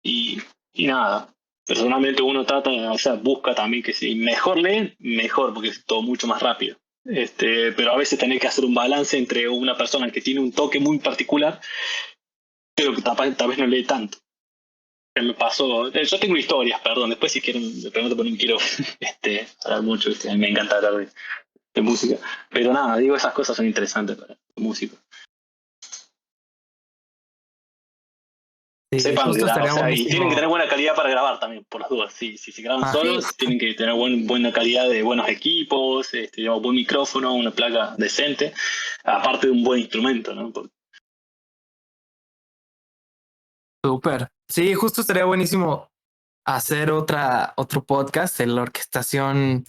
Y nada, personalmente uno trata, o sea, busca también que si mejor leen, mejor, porque es todo mucho más rápido. Pero a veces tenés que hacer un balance entre una persona que tiene un toque muy particular, pero que tal vez no lee tanto. Me pasó, yo tengo historias, perdón, después si quieren, me pregunto por no quiero hablar mucho, a mí me encanta hablar de música, pero nada, digo, esas cosas son interesantes para los músicos. Sí, Sepan justo grabar, estaría o sea, y buenísimo. tienen que tener buena calidad para grabar también, por las dudas. Si se graban solos, tienen que tener buena calidad de buenos equipos, buen micrófono, una placa decente, aparte de un buen instrumento, ¿no? Súper. Sí, justo estaría buenísimo hacer otro podcast, el Orquestación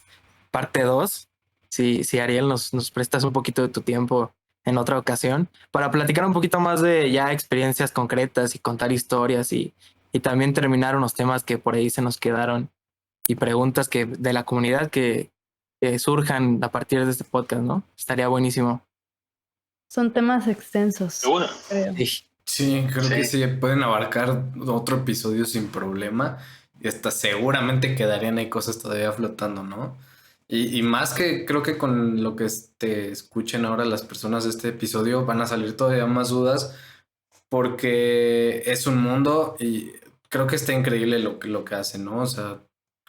parte 2. Si Ariel nos prestas un poquito de tu tiempo en otra ocasión para platicar un poquito más de ya experiencias concretas y contar historias y también terminar unos temas que por ahí se nos quedaron y preguntas que de la comunidad que surjan a partir de este podcast, ¿no? Estaría buenísimo. Son temas extensos. ¿Seguro? Creo. Sí, creo que sí, pueden abarcar otro episodio sin problema y hasta seguramente quedarían ahí cosas todavía flotando, ¿no? Y más que creo que con lo que escuchen ahora las personas de este episodio van a salir todavía más dudas porque es un mundo y creo que está increíble lo que hacen, ¿no? O sea,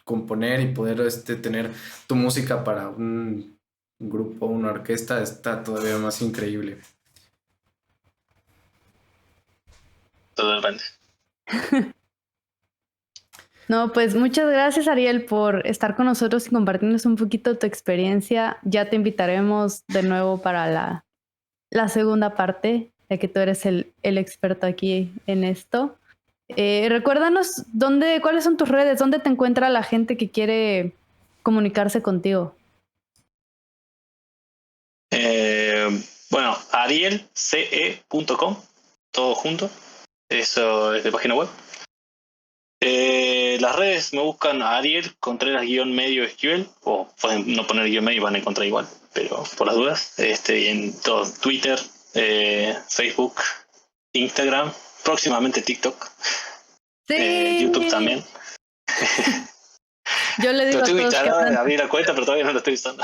componer y poder tener tu música para un grupo, una orquesta, está todavía más increíble. Totalmente. No, pues muchas gracias, Ariel, por estar con nosotros y compartirnos un poquito tu experiencia. Ya te invitaremos de nuevo para la segunda parte, ya que tú eres el experto aquí en esto. Recuérdanos cuáles son tus redes, dónde te encuentra la gente que quiere comunicarse contigo. Bueno, arielce.com, todo junto. Eso es de página web. Las redes me buscan a Ariel Contreras-medio esquivel, o pueden no poner guión medio y van a encontrar igual, pero por las dudas. Y en todo Twitter, Facebook, Instagram, próximamente TikTok, Sí. YouTube también. Yo le digo Lo tengo a todos instalado, que abrí la cuenta, pero todavía no lo estoy usando.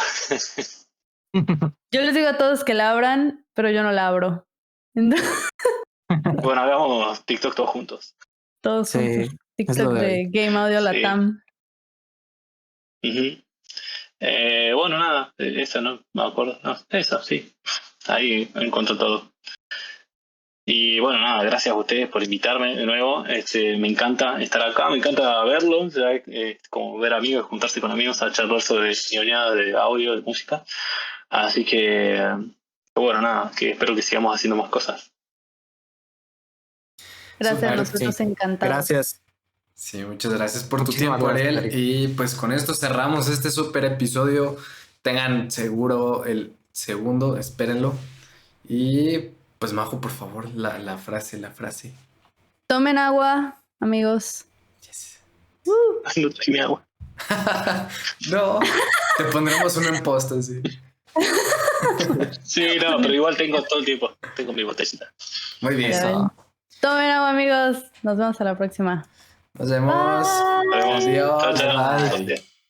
yo les digo a todos que la abran, pero yo no la abro. Bueno, hagamos TikTok todos juntos. Todos Sí, juntos. es lo TikTok de Game Audio Sí. Latam. Ujú. Bueno, nada, eso no me acuerdo. No, eso, sí. Ahí encuentro todo. Y bueno, nada, gracias a ustedes por invitarme de nuevo. Me encanta estar acá, me encanta verlo. Como ver amigos, juntarse con amigos a charlar sobre ñoñada de audio, de música. Así que, bueno, nada, que espero que sigamos haciendo más cosas. Gracias, Súper, nosotros sí. encantados. Gracias. Sí, muchas gracias por tu Muchísimas tiempo, gracias, Ariel. Eric. Y pues con esto cerramos este súper episodio. Tengan seguro el segundo, espérenlo. Y pues, Majo, por favor, la frase. Tomen agua, amigos. Yes. No trae mi agua. No, te pondremos uno en post así. Sí, no, pero igual tengo todo el tiempo. Tengo mi botellita. Muy bien. Ya ven. Tomen agua, amigos. Nos vemos a la próxima. Nos vemos. Bye. Nos vemos. Adiós. Chao, chao. Bye. Bye.